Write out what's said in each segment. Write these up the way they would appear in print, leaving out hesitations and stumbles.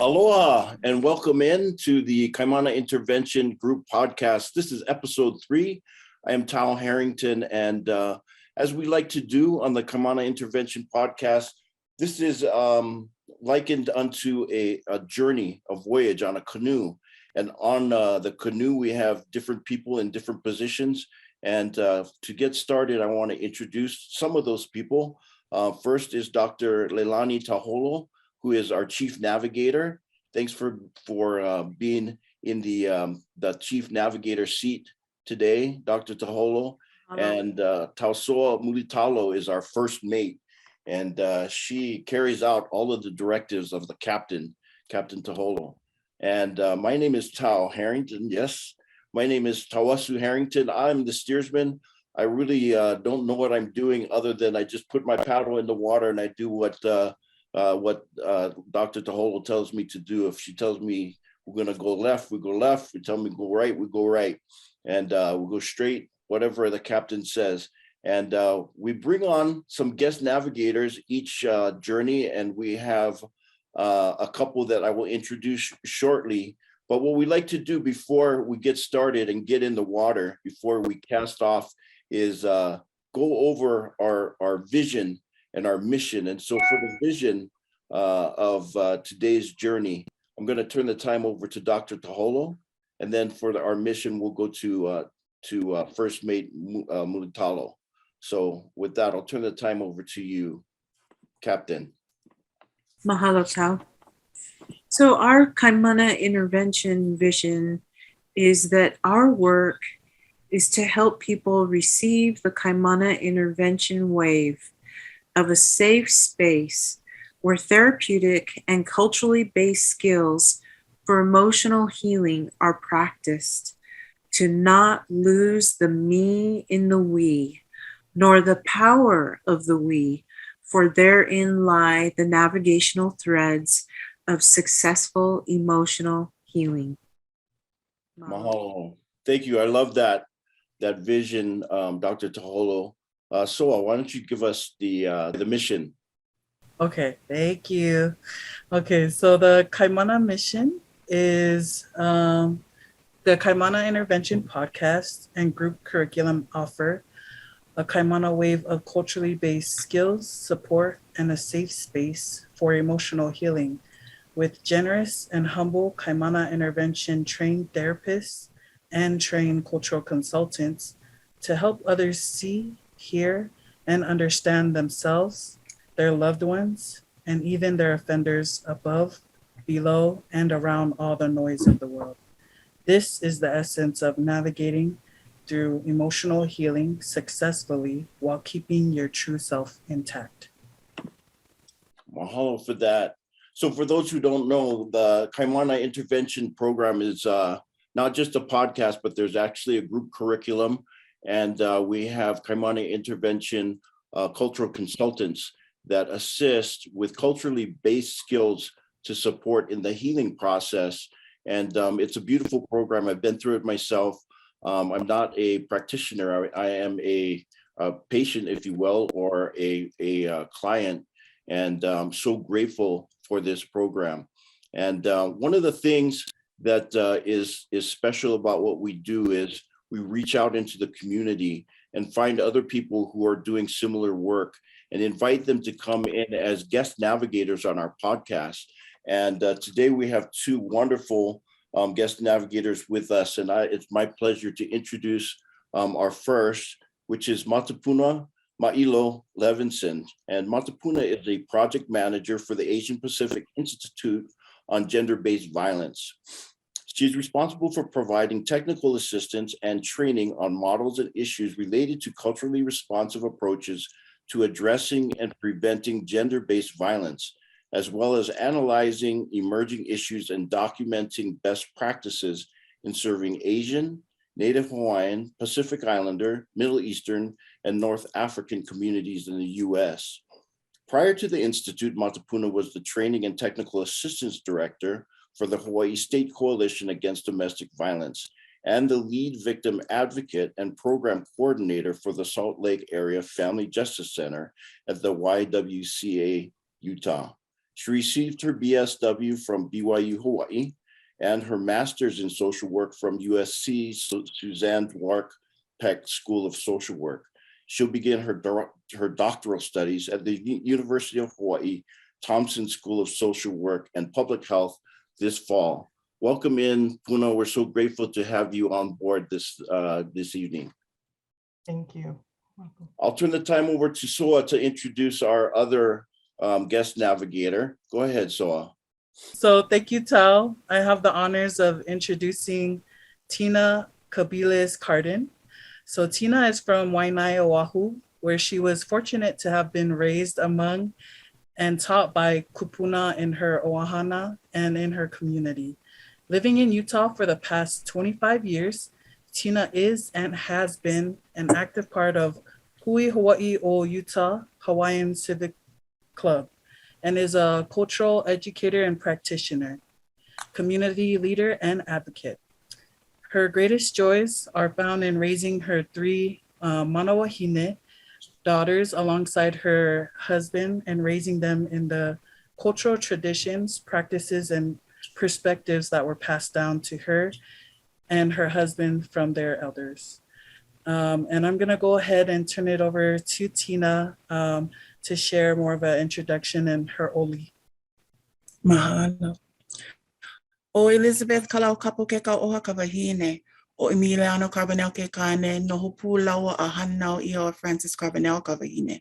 Aloha and welcome in to the Kaimana Intervention Group podcast. This is episode 3. I am Tal Harrington, and as we like to do on the Kaimana Intervention podcast, this is likened unto a journey, a voyage on a canoe. And on the canoe, we have different people in different positions. And to get started, I want to introduce some of those people. First is Dr. Leilani Taholo, who is our chief navigator. Thanks for being in the chief navigator seat today, Dr. Taholo. Hello. And Tausoa Mulitalo is our first mate. And she carries out all of the directives of the captain, Captain Taholo. And my name is Tau Harrington. Yes, my name is Tawasu Harrington. I'm the steersman. I really don't know what I'm doing other than I just put my paddle in the water and I do what Dr. Taholo tells me to do. If she tells me we're going to go left, we go left. We tell me go right, we go right. And we'll go straight, whatever the captain says. And we bring on some guest navigators each journey, and we have a couple that I will introduce shortly. But what we like to do before we get started and get in the water, before we cast off, is go over our vision and our mission. And so for the vision of today's journey, I'm going to turn the time over to Dr. Taholo. And then for our mission, we'll go to First Mate Mulitalo. So with that, I'll turn the time over to you, Captain. Mahalo, Tau. So our Kaimana intervention vision is that our work is to help people receive the Kaimana intervention wave of a safe space where therapeutic and culturally based skills for emotional healing are practiced, to not lose the me in the we, nor the power of the we, for therein lie the navigational threads of successful emotional healing. Mahalo. Thank you. I love that vision, Dr. Taholo. Soa, why don't you give us the mission? Okay, thank you. Okay, so the Kaimana mission is the Kaimana Intervention podcast and group curriculum offer a Kaimana wave of culturally based skills, support, and a safe space for emotional healing with generous and humble Kaimana intervention trained therapists and trained cultural consultants to help others see, hear, and understand themselves, their loved ones, and even their offenders above, below, and around all the noise of the world. This is the essence of navigating through emotional healing successfully while keeping your true self intact. Mahalo for that. So for those who don't know, the Kaimana Intervention Program is not just a podcast, but there's actually a group curriculum. And we have Kaimana Intervention cultural consultants that assist with culturally based skills to support in the healing process. And it's a beautiful program. I've been through it myself. I'm not a practitioner. I am a patient, if you will, or a client. And I'm so grateful for this program. And one of the things that is special about what we do is we reach out into the community and find other people who are doing similar work and invite them to come in as guest navigators on our podcast. And today we have 2 wonderful guest navigators with us. And it's my pleasure to introduce our first, which is Matapuna Mailo Levinson. And Matapuna is a project manager for the Asian Pacific Institute on Gender-Based Violence. She's responsible for providing technical assistance and training on models and issues related to culturally responsive approaches to addressing and preventing gender-based violence, as well as analyzing emerging issues and documenting best practices in serving Asian, Native Hawaiian, Pacific Islander, Middle Eastern, and North African communities in the US. Prior to the Institute, Matapuna was the Training and Technical Assistance Director for the Hawaii State Coalition Against Domestic Violence and the lead victim advocate and program coordinator for the Salt Lake Area Family Justice Center at the YWCA Utah. She received her BSW from BYU Hawaii and her master's in social work from USC Suzanne Dwork Peck School of Social Work. She'll begin her doctoral studies at the University of Hawaii Thompson School of Social Work and Public Health this fall. Welcome in, Puna. We're so grateful to have you on board this evening. Thank you. I'll turn the time over to Soa to introduce our other guest navigator. Go ahead, Soa. So thank you, Tal. I have the honors of introducing Tina Kabiles Cardin. So Tina is from Waianae, Oahu, where she was fortunate to have been raised among and taught by kupuna in her ohana and in her community. Living in Utah for the past 25 years, Tina is and has been an active part of Hui Hawaii o Utah Hawaiian Civic Club and is a cultural educator and practitioner, community leader and advocate. Her greatest joys are found in raising her three manawahine daughters alongside her husband and raising them in the cultural traditions, practices, and perspectives that were passed down to her and her husband from their elders. And I'm gonna go ahead and turn it over to Tina to share more of an introduction and her oli. Mahalo. O Elizabeth Kalau Kapu ke ka oha ka wahine. O Emiliano Carbonell ke kane no hupu lawa a hanau I o Francis Carbonell ka wahine.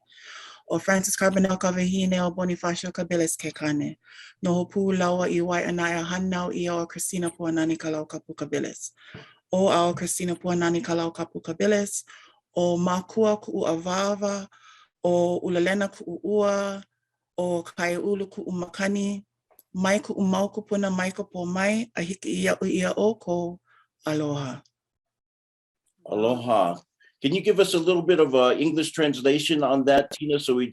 O Francis Carbonell ka wahine o Bonifacio Kabiles ke kane. No hupu lawa I Waianae a hanau I o Christina Puanani Kalau Kapu Kabiles. O ao Christina Puanani Kalau Kapu Kabiles. O Makua Ku'u Avava. O Ulalena Ku'u Ua. O Kaiulu Ku'u Makani. Mai ku'u mau kupuna mai ka po mai a hiki ia ia o ko aloha. Aloha. Can you give us a little bit of English translation on that, Tina, so we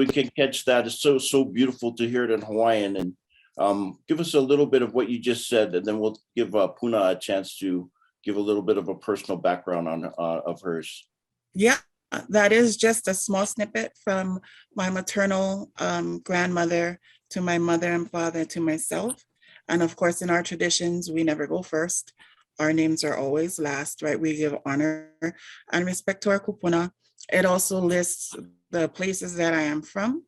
can catch that? It's so beautiful to hear it in Hawaiian. And give us a little bit of what you just said, and then we'll give Puna a chance to give a little bit of a personal background on of hers. Yeah, that is just a small snippet from my maternal grandmother to my mother and father to myself. And of course, in our traditions, we never go first. Our names are always last, right? We give honor and respect to our kupuna. It also lists the places that I am from,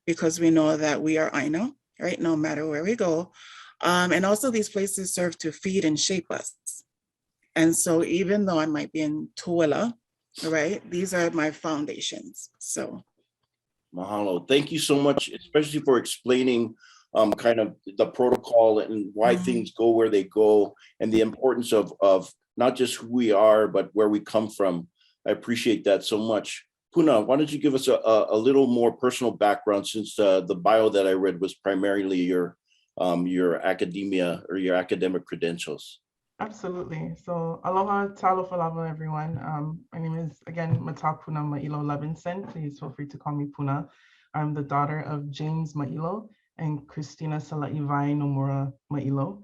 because we know that we are Aina, right? No matter where we go. And also these places serve to feed and shape us. And so even though I might be in Tuala, right? These are my foundations, so. Mahalo. Thank you so much, especially for explaining kind of the protocol and why things go where they go and the importance of not just who we are, but where we come from. I appreciate that so much. Puna, why don't you give us a little more personal background, since the bio that I read was primarily your academia or your academic credentials. Absolutely. So aloha, talofa lava, everyone. My name is, again, Matapuna Ma'ilo Levinson. Please feel free to call me Puna. I'm the daughter of James Ma'ilo and Christina Sala'ivai Nomura Ma'ilo,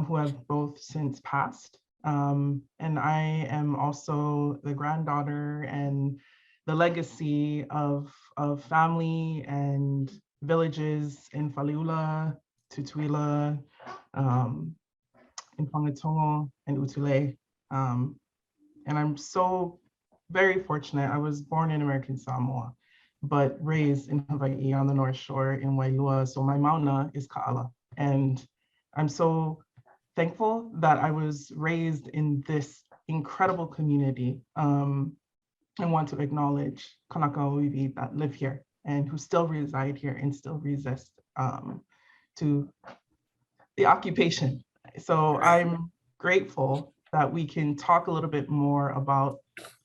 who have both since passed. And I am also the granddaughter and the legacy of family and villages in Faliula, Tutuila, in Pangatongo and Utule. And I'm so very fortunate. I was born in American Samoa, but raised in Hawaii on the North Shore in Wailua. So my mauna is Ka'ala. And I'm so thankful that I was raised in this incredible community. I want to acknowledge Kanaka Oiwi that live here and who still reside here and still resist to the occupation. So I'm grateful that we can talk a little bit more about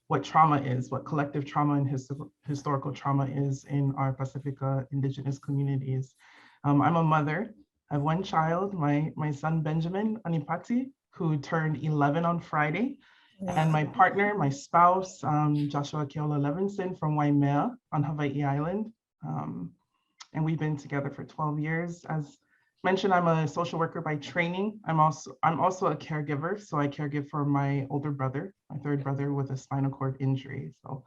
what trauma is, what collective trauma and historical trauma is in our Pacifica Indigenous communities. I'm a mother. I have one child, my son Benjamin Anipati, who turned 11 on Friday, and my partner, my spouse, Joshua Keola Levinson from Waimea on Hawaii Island. And we've been together for 12 years. As mentioned, I'm a social worker by training. I'm also a caregiver, so I caregive for my older brother, my third brother with a spinal cord injury. So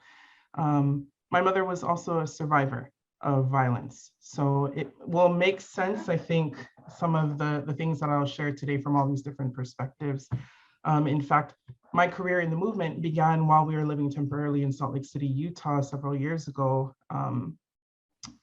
my mother was also a survivor of violence. So it will make sense, I think, some of the things that I'll share today from all these different perspectives. In fact, my career in the movement began while we were living temporarily in Salt Lake City, Utah, several years ago,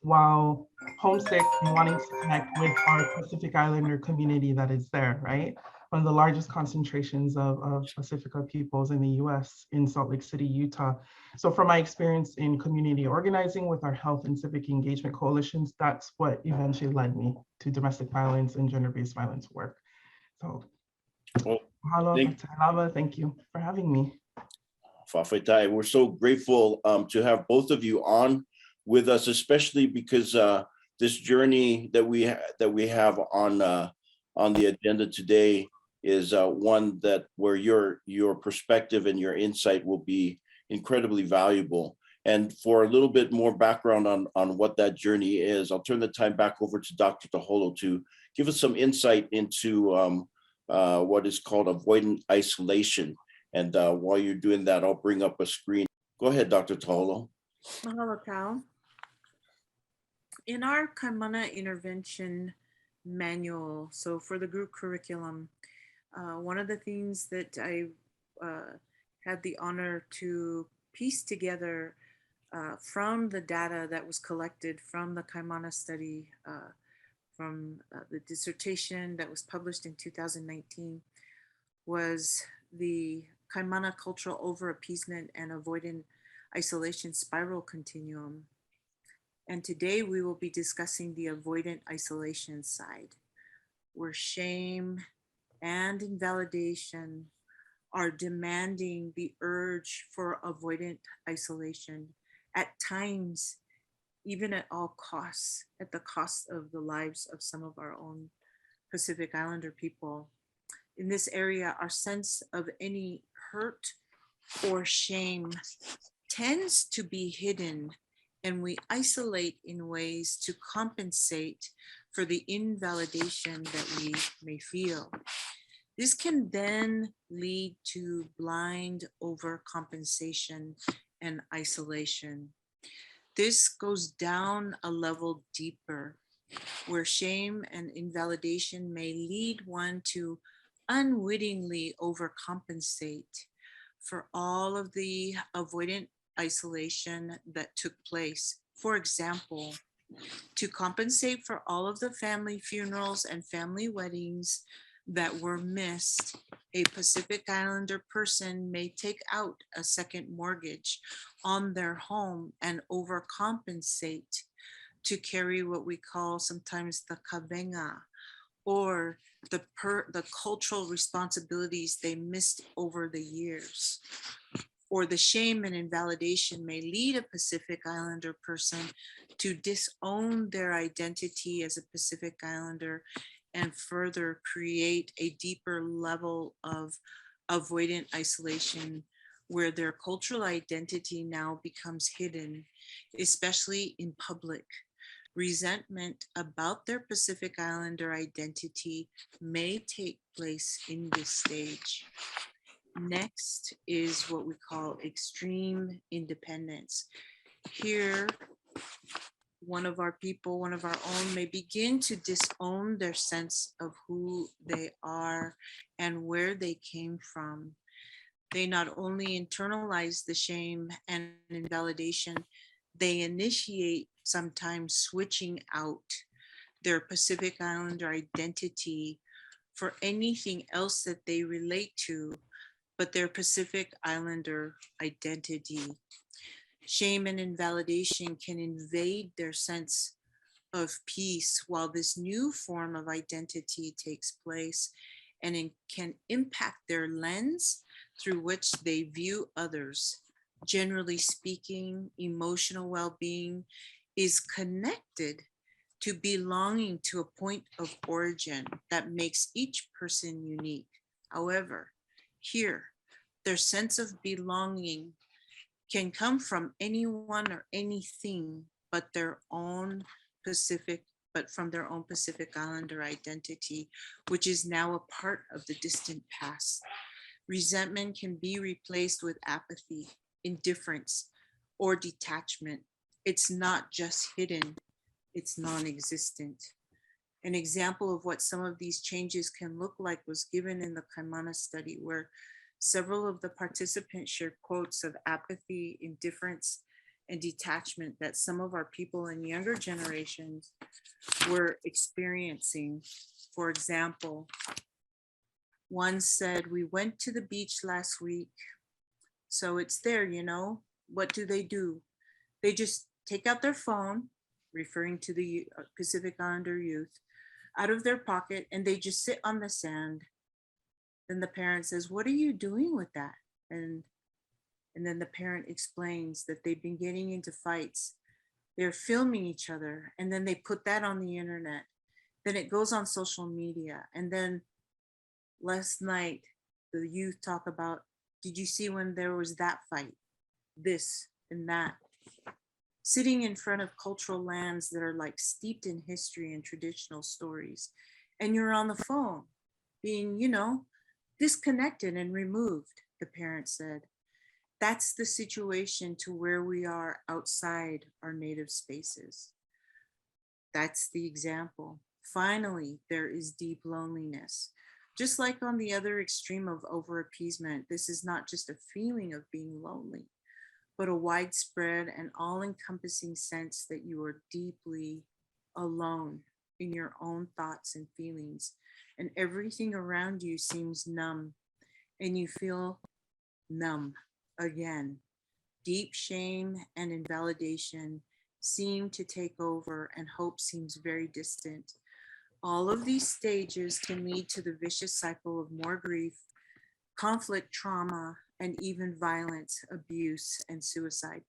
while homesick and wanting to connect with our Pacific Islander community that is there, right? One of the largest concentrations of Pacifica peoples in the US in Salt Lake City, Utah. So from my experience in community organizing with our health and civic engagement coalitions, that's what eventually led me to domestic violence and gender-based violence work. So, Well, mahalo, thank- Fatalava, thank you for having me. Fafetai, we're so grateful to have both of you on with us, especially because this journey that we have on the agenda today is one that where your perspective and your insight will be incredibly valuable. And for a little bit more background on what that journey is, I'll turn the time back over to Dr. Taholo to give us some insight into what is called avoidant isolation. And while you're doing that, I'll bring up a screen. Go ahead, Dr. Taholo. Mahalo, Cal. In our Kaimana intervention manual, so for the group curriculum, one of the things that I had the honor to piece together from the data that was collected from the Kaimana study, from the dissertation that was published in 2019, was the Kaimana cultural over-appeasement and avoidant isolation spiral continuum. And today we will be discussing the avoidant isolation side, where shame and invalidation are demanding the urge for avoidant isolation, at times, even at all costs, at the cost of the lives of some of our own Pacific Islander people. In this area, our sense of any hurt or shame tends to be hidden, and we isolate in ways to compensate for the invalidation that we may feel. This can then lead to blind overcompensation and isolation. This goes down a level deeper, where shame and invalidation may lead one to unwittingly overcompensate for all of the avoidant isolation that took place. For example, to compensate for all of the family funerals and family weddings that were missed, a Pacific Islander person may take out a second mortgage on their home and overcompensate to carry what we call sometimes the kavenga, or the cultural responsibilities they missed over the years. Or the shame and invalidation may lead a Pacific Islander person to disown their identity as a Pacific Islander and further create a deeper level of avoidant isolation, where their cultural identity now becomes hidden, especially in public. Resentment about their Pacific Islander identity may take place in this stage. Next is what we call extreme independence. Here, one of our people, one of our own, may begin to disown their sense of who they are and where they came from. They not only internalize the shame and invalidation, they initiate sometimes switching out their Pacific Islander identity for anything else that they relate to but their Pacific Islander identity. Shame and invalidation can invade their sense of peace while this new form of identity takes place, and it can impact their lens through which they view others. Generally speaking, emotional well-being is connected to belonging to a point of origin that makes each person unique. However, here, their sense of belonging can come from anyone or anything but from their own Pacific Islander identity, which is now a part of the distant past. Resentment can be replaced with apathy, indifference, or detachment. It's not just hidden, it's non-existent. An example of what some of these changes can look like was given in the Kaimana study, where several of the participants shared quotes of apathy, indifference, and detachment that some of our people in younger generations were experiencing. For example, one said, "We went to the beach last week, so it's there, you know. What do? They just take out their phone," referring to the Pacific Islander youth, "out of their pocket, and they just sit on the sand." Then the parent says, "What are you doing with that?" And then the parent explains that they've been getting into fights. They're filming each other, and then they put that on the internet. Then it goes on social media. And then last night, the youth talk about, "Did you see when there was that fight? This and that." Sitting in front of cultural lands that are like steeped in history and traditional stories. And you're on the phone, being, disconnected and removed, the parent said. That's the situation to where we are outside our native spaces. That's the example. Finally, there is deep loneliness. Just like on the other extreme of over appeasement, this is not just a feeling of being lonely, but a widespread and all encompassing sense that you are deeply alone in your own thoughts and feelings, and everything around you seems numb, and you feel numb again. Deep shame and invalidation seem to take over, and hope seems very distant. All of these stages can lead to the vicious cycle of more grief, conflict, trauma, and even violence, abuse, and suicide.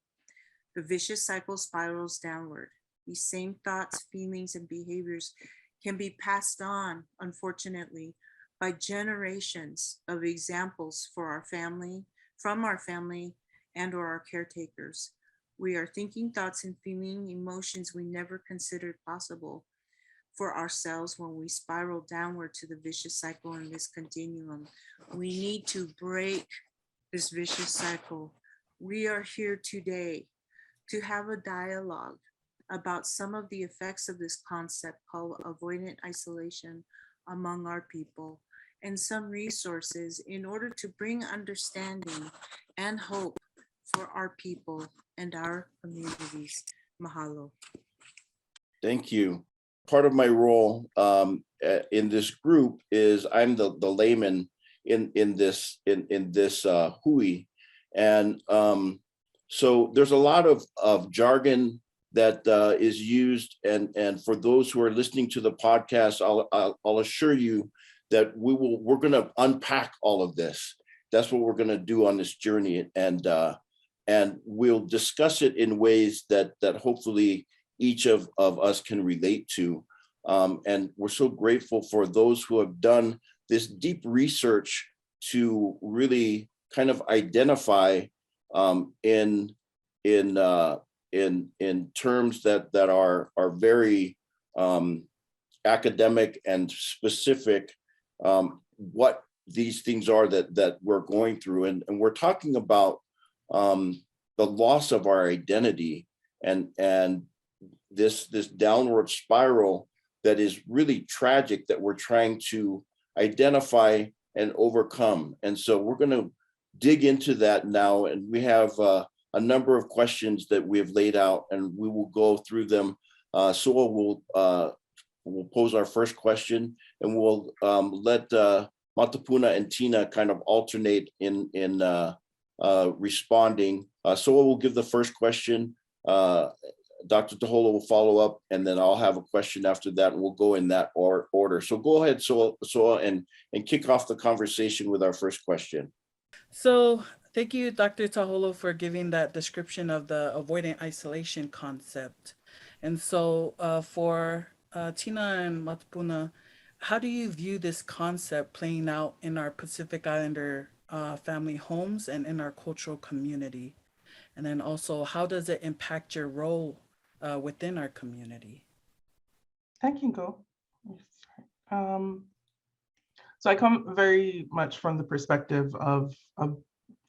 The vicious cycle spirals downward. These same thoughts, feelings, and behaviors can be passed on, unfortunately, by generations of examples for our family, from our family, and or our caretakers. We are thinking thoughts and feeling emotions we never considered possible for ourselves when we spiral downward to the vicious cycle in this continuum. We need to break this vicious cycle. We are here today to have a dialogue about some of the effects of this concept called avoidant isolation among our people, and some resources in order to bring understanding and hope for our people and our communities. Mahalo. Thank you. Part of my role in this group is I'm the layman in this hui, and so there's a lot of jargon that is used, and for those who are listening to the podcast, I'll assure you that we're going to unpack all of this. That's what we're going to do on this journey, and we'll discuss it in ways that hopefully each of us can relate to. And we're so grateful for those who have done this deep research to really kind of identify in terms that are very academic and specific what these things are that we're going through, and we're talking about the loss of our identity and this downward spiral that is really tragic that we're trying to identify and overcome. And so we're going to dig into that now, and we have a number of questions that we have laid out, and we will go through them. Soa will pose our first question, and we'll let Matapuna and Tina kind of alternate in responding. Soa will give the first question. Dr. Taholo will follow up, and then I'll have a question after that, and we'll go in that order. So go ahead, Soa, and kick off the conversation with our first question. So thank you, Dr. Taholo, for giving that description of the avoidant isolation concept. And so for Tina and Matapuna, how do you view this concept playing out in our Pacific Islander family homes and in our cultural community? And then also, how does it impact your role within our community? I can go. So I come very much from the perspective of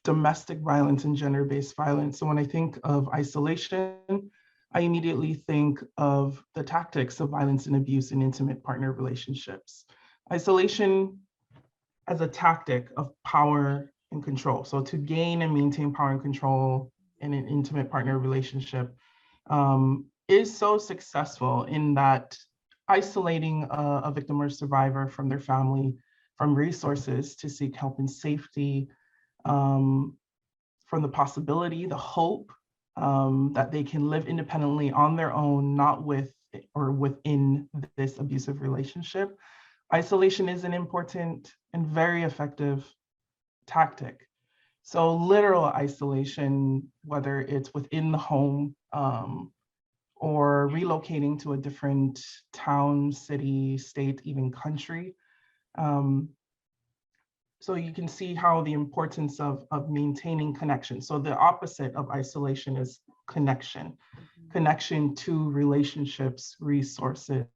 domestic violence and gender-based violence. So when I think of isolation, I immediately think of the tactics of violence and abuse in intimate partner relationships. Isolation as a tactic of power and control. So to gain and maintain power and control in an intimate partner relationship is so successful in that isolating a victim or survivor from their family, from resources to seek help and safety, from the possibility, the hope that they can live independently on their own, not with or within this abusive relationship. Isolation is an important and very effective tactic. So literal isolation, whether it's within the home or relocating to a different town, city, state, even country. So you can see how the importance of maintaining connection. So the opposite of isolation is connection, connection to relationships, resources,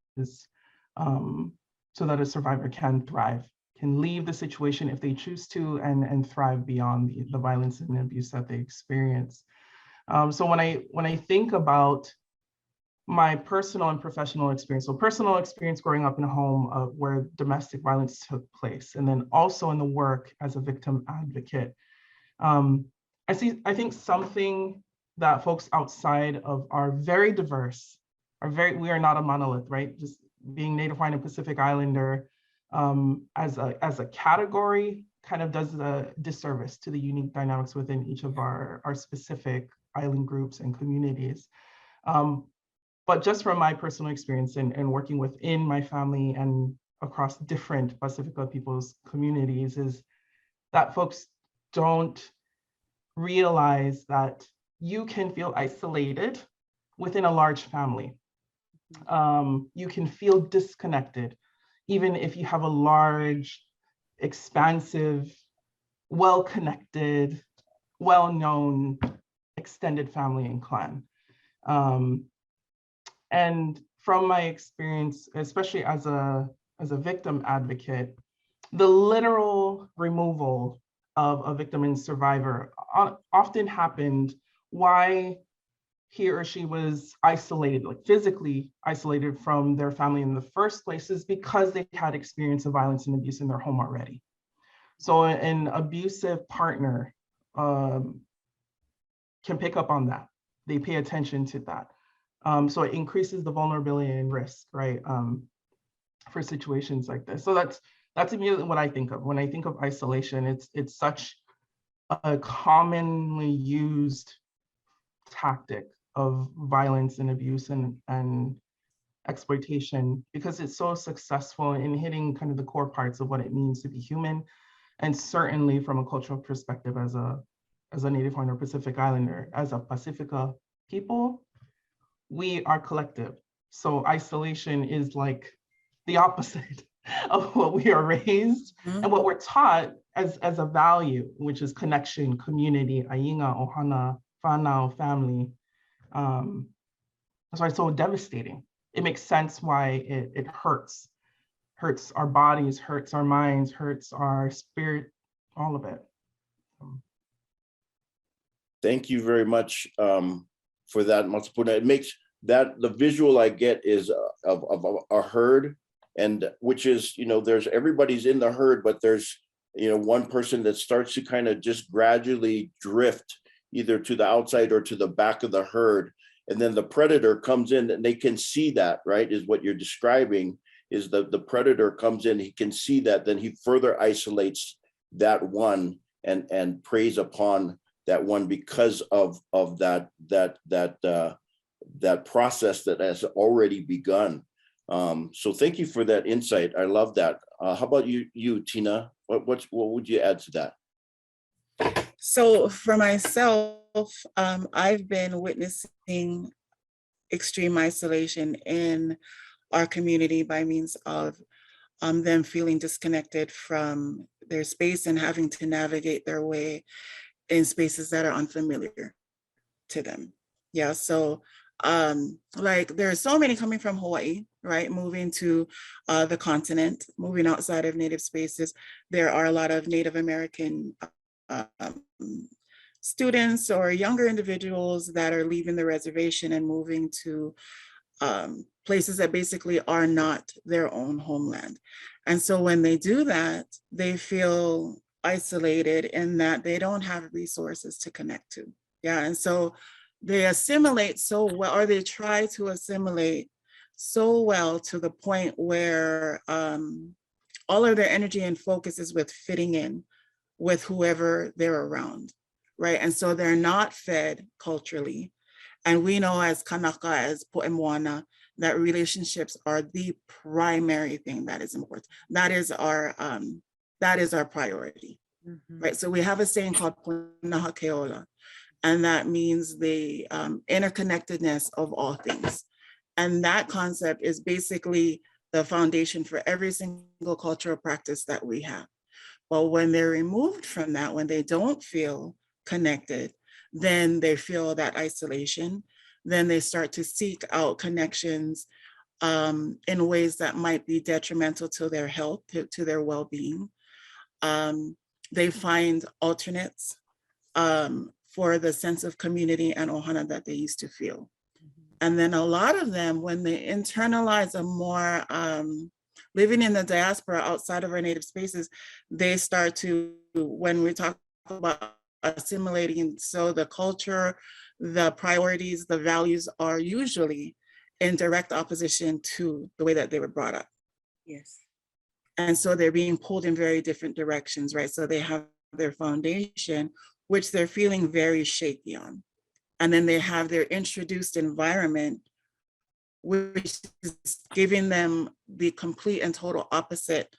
so that a survivor can thrive, can leave the situation if they choose to, and thrive beyond the violence and abuse that they experience. So when I think about my personal and professional experience, so personal experience growing up in a home where domestic violence took place, and then also in the work as a victim advocate, I think something that folks outside of our very diverse, we are not a monolith, right? Just being Native Hawaiian and Pacific Islander as a category kind of does a disservice to the unique dynamics within each of our specific island groups and communities. But just from my personal experience and working within my family and across different Pacifica people's communities is that folks don't realize that you can feel isolated within a large family. You can feel disconnected, even if you have a large, expansive, well-connected, well-known extended family and clan. And from my experience, especially as a victim advocate, the literal removal of a victim and survivor often happened why he or she was isolated, like physically isolated from their family in the first place, is because they had experience of violence and abuse in their home already. So an abusive partner can pick up on that. They pay attention to that. So it increases the vulnerability and risk, right, for situations like this. So that's immediately what I think of. When I think of isolation, it's such a commonly used tactic of violence and abuse and exploitation, because it's so successful in hitting kind of the core parts of what it means to be human. And certainly from a cultural perspective, as a Native Hawaiian or Pacific Islander, as a Pacifica people, we are collective. So isolation is like the opposite of what we are raised and what we're taught as a value, which is connection, community, ainga, ohana, whanau, family. That's why it's so devastating. It makes sense why it hurts our bodies, hurts our minds, hurts our spirit, all of it. Thank you very much for that, Matsapuna. It makes that the visual I get is of a herd, and which is, there's everybody's in the herd, but there's, one person that starts to kind of just gradually drift either to the outside or to the back of the herd. And then the predator comes in and they can see that, right, is what you're describing, is the predator comes in, he can see that, then he further isolates that one and preys upon that one because of that process that has already begun. So thank you for that insight. I love that. How about you, Tina? What would you add to that? So for myself, I've been witnessing extreme isolation in our community by means of them feeling disconnected from their space and having to navigate their way in spaces that are unfamiliar to them. Yeah, so like there are so many coming from Hawaii, right? Moving to the continent, moving outside of Native spaces. There are a lot of Native American students or younger individuals that are leaving the reservation and moving to places that basically are not their own homeland. And so when they do that, they feel isolated in that they don't have resources to connect to. Yeah, and so they assimilate so well, or they try to assimilate so well to the point where all of their energy and focus is with fitting in with whoever they're around, right? And so they're not fed culturally. And we know as Kanaka, as Po'emoana, that relationships are the primary thing that is important. That is our priority, right? So we have a saying called Punaha Keola, and that means the interconnectedness of all things. And that concept is basically the foundation for every single cultural practice that we have. But when they're removed from that, when they don't feel connected, then they feel that isolation. Then they start to seek out connections in ways that might be detrimental to their health, to their well-being. They find alternates for the sense of community and ohana that they used to feel. And then a lot of them, when they internalize a more living in the diaspora outside of our native spaces, they start to, when we talk about assimilating, so the culture, the priorities, the values are usually in direct opposition to the way that they were brought up. Yes. And so they're being pulled in very different directions, right? So they have their foundation, which they're feeling very shaky on. And then they have their introduced environment, which is giving them the complete and total opposite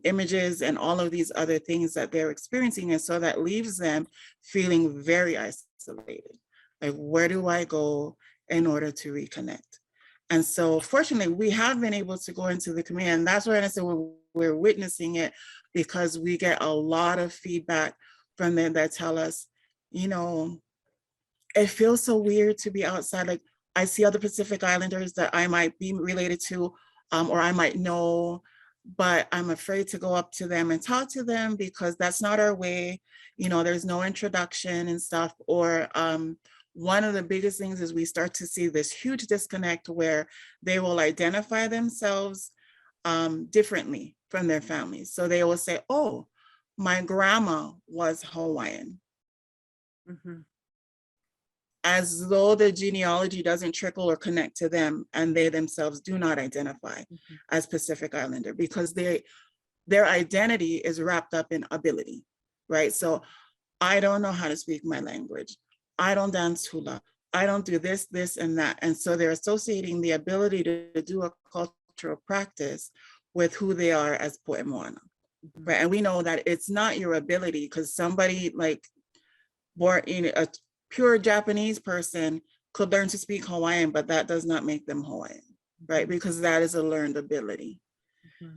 images and all of these other things that they're experiencing. And so that leaves them feeling very isolated. Like, where do I go in order to reconnect? And so fortunately, we have been able to go into the community. And that's why I said we're witnessing it, because we get a lot of feedback from them that tell us, you know, it feels so weird to be outside. Like, I see other Pacific Islanders that I might be related to, or I might know, but I'm afraid to go up to them and talk to them because that's not our way. You know, there's no introduction and stuff. Or one of the biggest things is we start to see this huge disconnect where they will identify themselves differently from their families. So they will say, oh, my grandma was Hawaiian. Mm-hmm. As though the genealogy doesn't trickle or connect to them, and they themselves do not identify as Pacific Islander, because their identity is wrapped up in ability, right? So I don't know how to speak my language. I don't dance hula. I don't do this, this, and that. And so they're associating the ability to do a cultural practice with who they are as Po'emoana, right? And we know that it's not your ability, because somebody like born in a pure Japanese person could learn to speak Hawaiian, but that does not make them Hawaiian, right? Because that is a learned ability.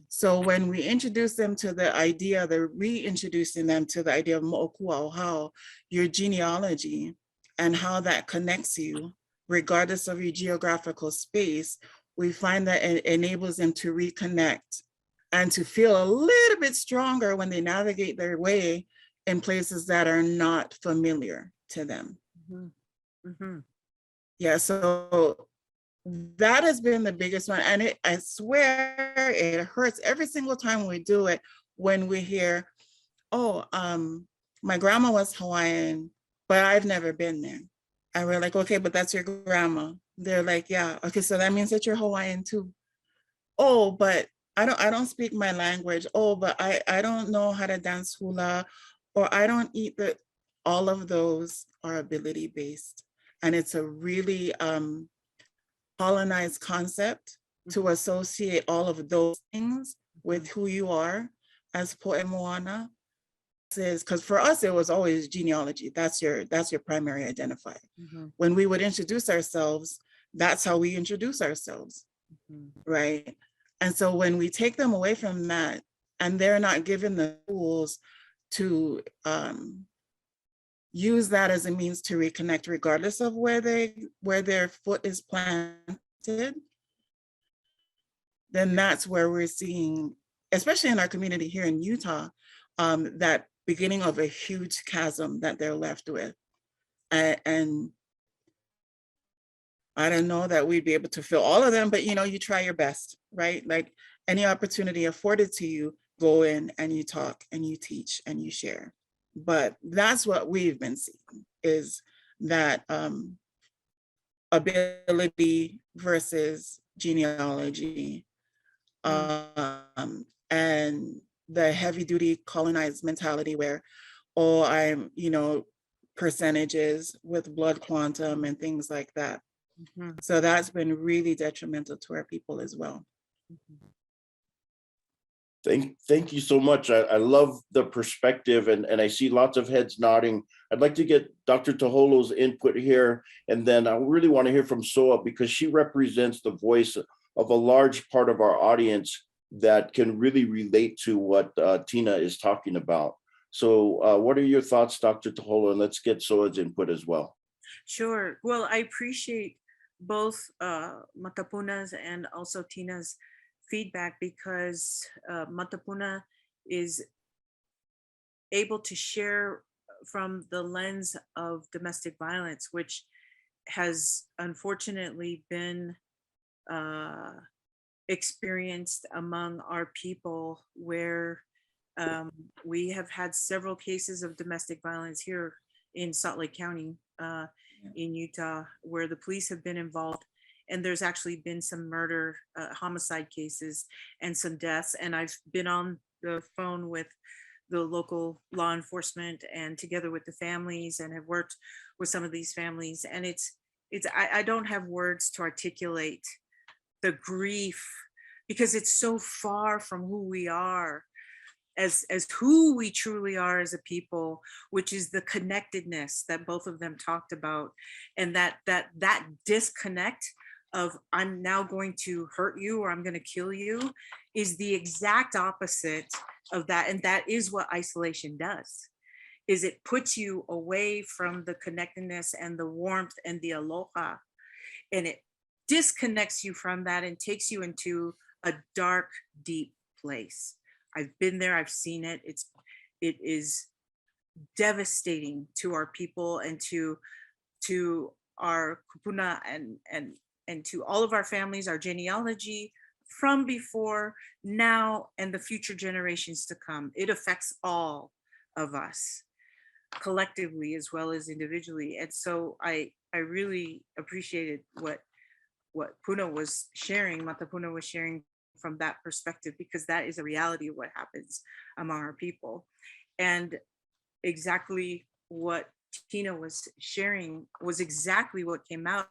So when we introduce them to the idea, they're reintroducing them to the idea of mo'okua, how your genealogy and how that connects you, regardless of your geographical space, we find that it enables them to reconnect and to feel a little bit stronger when they navigate their way in places that are not familiar to them. Yeah, so that has been the biggest one. And I swear it hurts every single time we do it when we hear, oh, my grandma was Hawaiian, but I've never been there. And we're like, okay, but that's your grandma. They're like, yeah, okay, so that means that you're Hawaiian too. Oh, but I don't speak my language. Oh, but I don't know how to dance hula, or I don't eat the, all of those are ability based. And it's a really colonized concept to associate all of those things with who you are as Po'emoana. Because for us, it was always genealogy. That's your primary identifier. When we would introduce ourselves, that's how we introduce ourselves, right? And so when we take them away from that, and they're not given the tools to use that as a means to reconnect, regardless of where their foot is planted, then that's where we're seeing, especially in our community here in Utah, that beginning of a huge chasm that they're left with. And I don't know that we'd be able to fill all of them, but you try your best, right? Like any opportunity afforded to you, go in and you talk and you teach and you share. But that's what we've been seeing, is that ability versus genealogy, and the heavy duty colonized mentality where, oh, I'm, percentages with blood quantum and things like that. So that's been really detrimental to our people as well. Thank you so much. I love the perspective, and I see lots of heads nodding. I'd like to get Dr. Taholo's input here, and then I really want to hear from Soa, because she represents the voice of a large part of our audience that can really relate to what Tina is talking about. So what are your thoughts, Dr. Taholo? And let's get Soa's input as well. Sure. Well, I appreciate both Matapuna's and also Tina's feedback, because Matapuna is able to share from the lens of domestic violence, which has unfortunately been experienced among our people, where we have had several cases of domestic violence here in Salt Lake County, in Utah, where the police have been involved. And there's actually been some murder, homicide cases and some deaths. And I've been on the phone with the local law enforcement and together with the families, and have worked with some of these families. And I don't have words to articulate the grief, because it's so far from who we are as who we truly are as a people, which is the connectedness that both of them talked about. And that disconnect of I'm now going to hurt you or I'm going to kill you is the exact opposite of that. And that is what isolation does, is it puts you away from the connectedness and the warmth and the aloha, and it disconnects you from that and takes you into a dark, deep place. I've been there, I've seen it. It is devastating to our people and to our kupuna and to all of our families, our genealogy from before, now, and the future generations to come. It affects all of us collectively as well as individually. And so I really appreciated what Puna was sharing, Matapuna was sharing from that perspective, because that is a reality of what happens among our people. And exactly what Tina was sharing was exactly what came out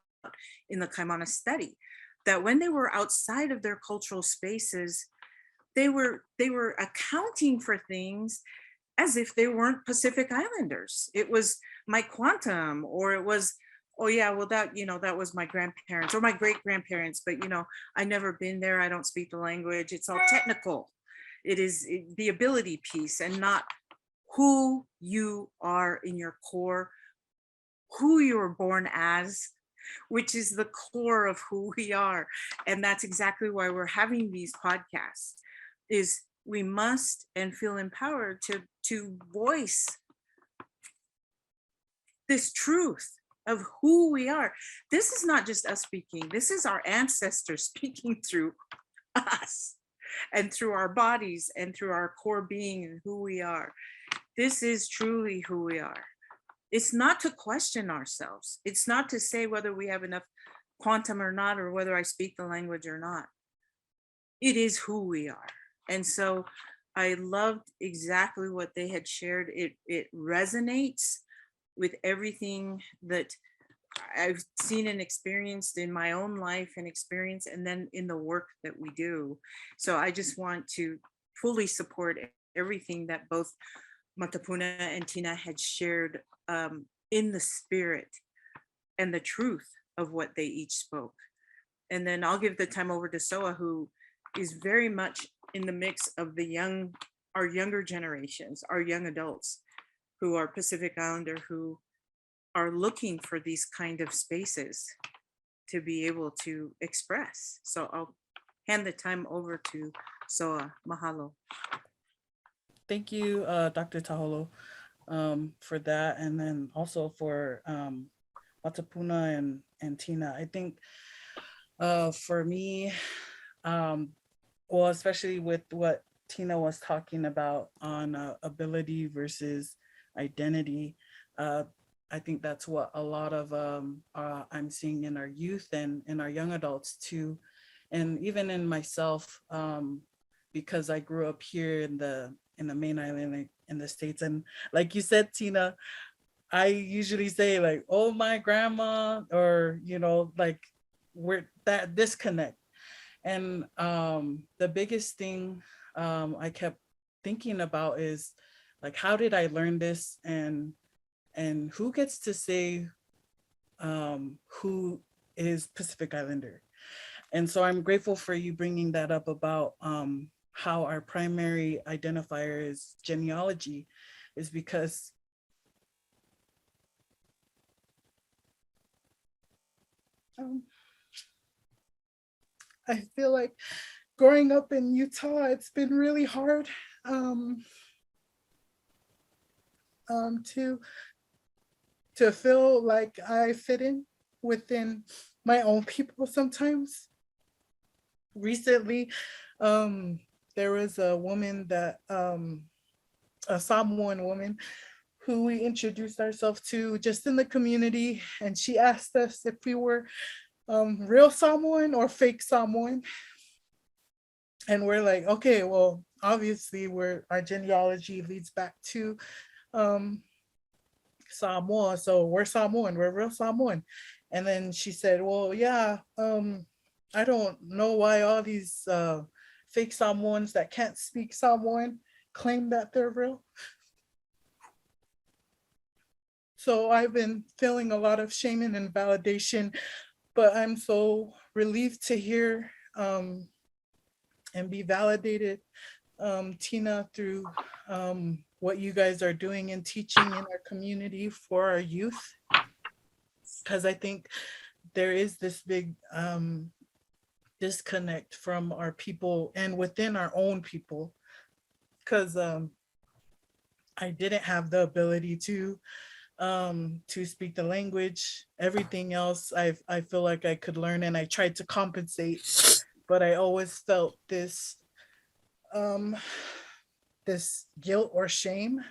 in the Kaimana study, that when they were outside of their cultural spaces, they were accounting for things as if they weren't Pacific Islanders. It was my quantum, or it was, oh yeah, well that was my grandparents or my great grandparents, but I never been there, I don't speak the language. It's all technical. It is the ability piece and not who you are in your core, who you were born as, which is the core of who we are. And that's exactly why we're having these podcasts, is we must and feel empowered to voice this truth of who we are. This is not just us speaking, this is our ancestors speaking through us and through our bodies and through our core being and who we are. This is truly who we are. It's not to question ourselves. It's not to say whether we have enough quantum or not, or whether I speak the language or not. It is who we are. And so I loved exactly what they had shared. It resonates with everything that I've seen and experienced in my own life and experience, and then in the work that we do. So I just want to fully support everything that both Matapuna and Tina had shared in the spirit and the truth of what they each spoke. And then I'll give the time over to Soa, who is very much in the mix of our younger generations, our young adults who are Pacific Islander, who are looking for these kind of spaces to be able to express. So I'll hand the time over to Soa. Mahalo. thank you, Dr. Taholo, for that, and then also for Watapuna and Tina. I think for me, well, especially with what Tina was talking about on ability versus identity, I think that's what a lot of I'm seeing in our youth and in our young adults too, and even in myself, because I grew up here in the main island, like, in the States, and like you said, Tina, I usually say like, "Oh, my grandma," or like we're that disconnect. And the biggest thing I kept thinking about is like, how did I learn this, and who gets to say who is Pacific Islander? And so I'm grateful for you bringing that up about how our primary identifier is genealogy, is because I feel like growing up in Utah, it's been really hard to feel like I fit in within my own people sometimes. Recently, there was a woman that, a Samoan woman, who we introduced ourselves to just in the community, and she asked us if we were real Samoan or fake Samoan. And we're like, okay, well, obviously our genealogy leads back to Samoa, so we're Samoan, we're real Samoan. And then she said, well, yeah, I don't know why all these fake Samoans that can't speak Samoan claim that they're real. So I've been feeling a lot of shame and invalidation, but I'm so relieved to hear and be validated, Tina, through what you guys are doing and teaching in our community for our youth. Because I think there is this big disconnect from our people and within our own people. Because I didn't have the ability to speak the language. Everything else I feel like I could learn, and I tried to compensate, but I always felt this this guilt or shame.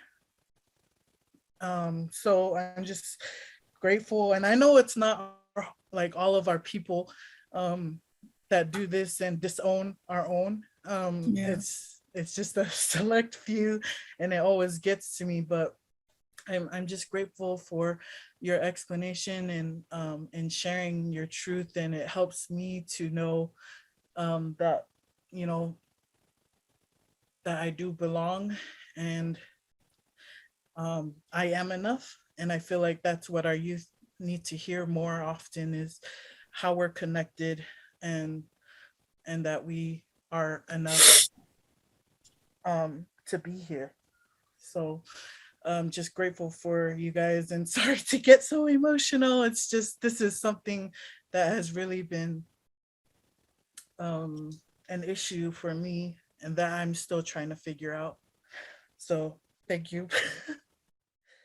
So I'm just grateful, and I know it's not like all of our people that do this and disown our own. Yeah. It's just a select few, and it always gets to me. But I'm just grateful for your explanation and sharing your truth, and it helps me to know that that I do belong, and I am enough. And I feel like that's what our youth need to hear more often, is how we're connected, and that we are enough to be here. So just grateful for you guys, and sorry to get so emotional. It's just, this is something that has really been an issue for me, and that I'm still trying to figure out. So thank you.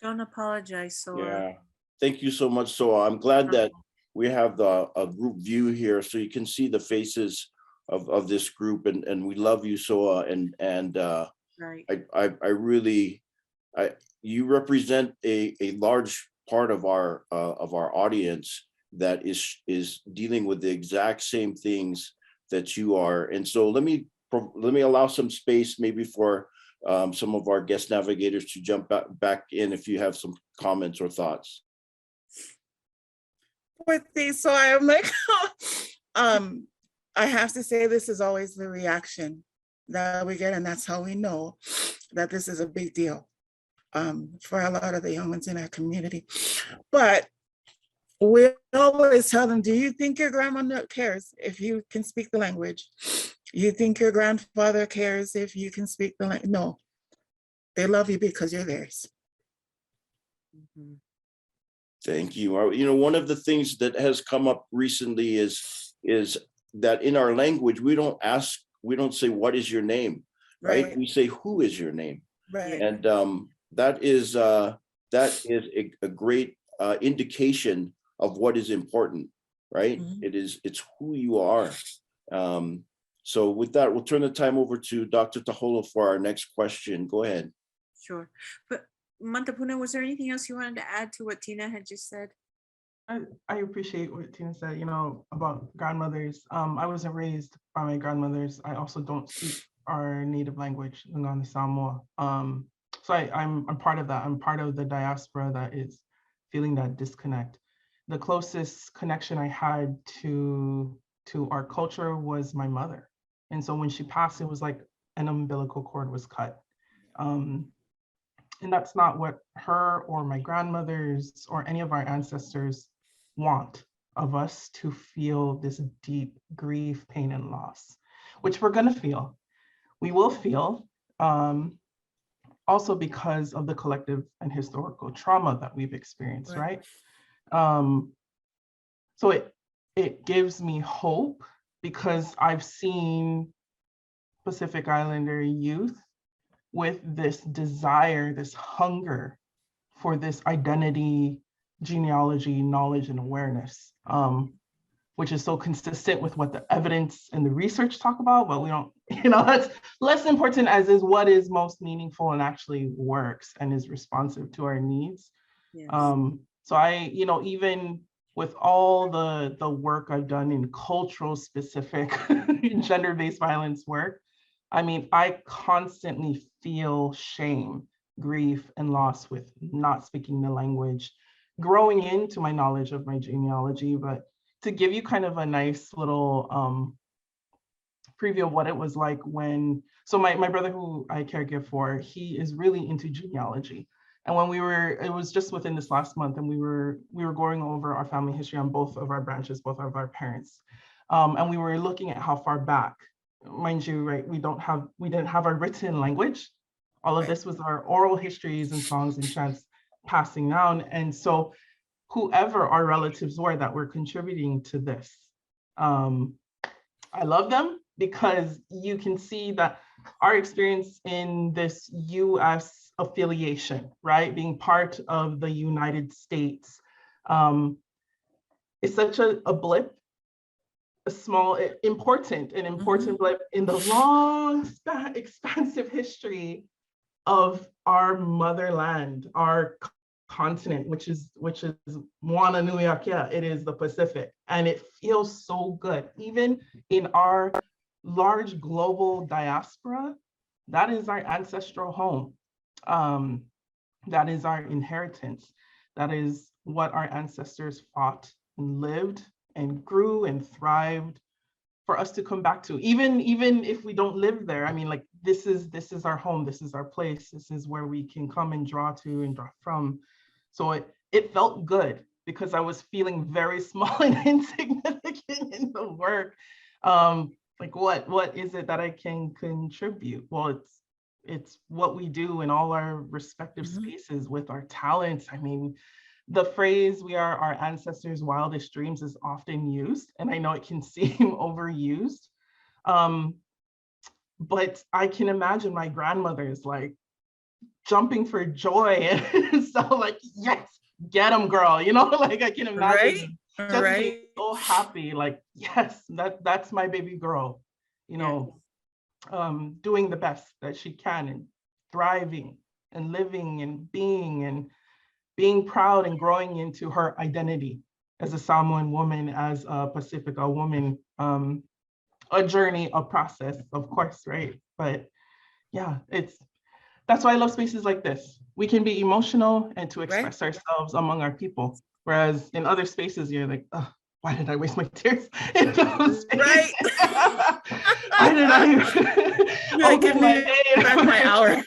Don't apologize, Soa. Yeah, thank you so much. So I'm glad that we have a group view here, so you can see the faces of this group, and we love you, Soa, and Right. I really, you represent a large part of our audience that is dealing with the exact same things that you are. And so let me allow some space maybe for some of our guest navigators to jump back in if you have some comments or thoughts. So I'm like, I have to say, this is always the reaction that we get, and that's how we know that this is a big deal for a lot of the young ones in our community. But we always tell them, do you think your grandma cares if you can speak the language? You think your grandfather cares if you can speak the language? No, they love you because you're theirs. Mm-hmm. Thank you. You know, one of the things that has come up recently is that in our language, we don't say, what is your name, right? We say, who is your name? Right. And that is a great indication of what is important, right? It's who you are. So with that, we'll turn the time over to Dr. Taholo for our next question. Go ahead. Sure. But Mantapuna, was there anything else you wanted to add to what Tina had just said? I appreciate what Tina said, you know, about grandmothers. I wasn't raised by my grandmothers. I also don't speak our native language, Ngani Samoa. So I'm part of that. I'm part of the diaspora that is feeling that disconnect. The closest connection I had to our culture was my mother. And so when she passed, it was like an umbilical cord was cut. And that's not what her or my grandmothers or any of our ancestors want of us, to feel this deep grief, pain, and loss, which we're going to feel. We will feel, also because of the collective and historical trauma that we've experienced, right? So it gives me hope, because I've seen Pacific Islander youth with this desire, this hunger for this identity, genealogy, knowledge, and awareness, which is so consistent with what the evidence and the research talk about, but we don't, that's less important as is what is most meaningful and actually works and is responsive to our needs. Yes. So I, even with all the work I've done in cultural specific gender-based violence work, I constantly feel shame, grief, and loss with not speaking the language, growing into my knowledge of my genealogy. But to give you kind of a nice little preview of what it was like when, so my brother who I caregive for, he is really into genealogy. And when it was just within this last month, and we were going over our family history on both of our branches, both of our parents. And we were looking at how far back. Mind you, right, we didn't have our written language. All of this was our oral histories and songs and chants passing down. And so whoever our relatives were that were contributing to this, I love them, because you can see that our experience in this US affiliation, right, being part of the United States, is such a blip, a small, important blip in the long, expansive history of our motherland, our continent, which is Moana Nui Akea. It is the Pacific, and it feels so good. Even in our large global diaspora, that is our ancestral home. That is our inheritance. That is what our ancestors fought and lived and grew and thrived for us to come back to. Even if we don't live there, this is our home, this is our place, this is where we can come and draw to and draw from. So it felt good, because I was feeling very small and insignificant in the work. What is it that I can contribute? Well, it's what we do in all our respective spaces with our talents. The phrase "we are our ancestors' wildest dreams" is often used, and I know it can seem overused, but I can imagine my grandmother's jumping for joy, and so yes, get them, girl. I can imagine them just being so happy, yes, that's my baby girl, doing the best that she can, and thriving and living and being proud and growing into her identity as a Samoan woman, as a Pacifica woman. A journey, a process, of course, right? But yeah, that's why I love spaces like this. We can be emotional and to express ourselves among our people. Whereas in other spaces, you're like, oh, why did I waste my tears in those spaces? Why did I give me back my hour?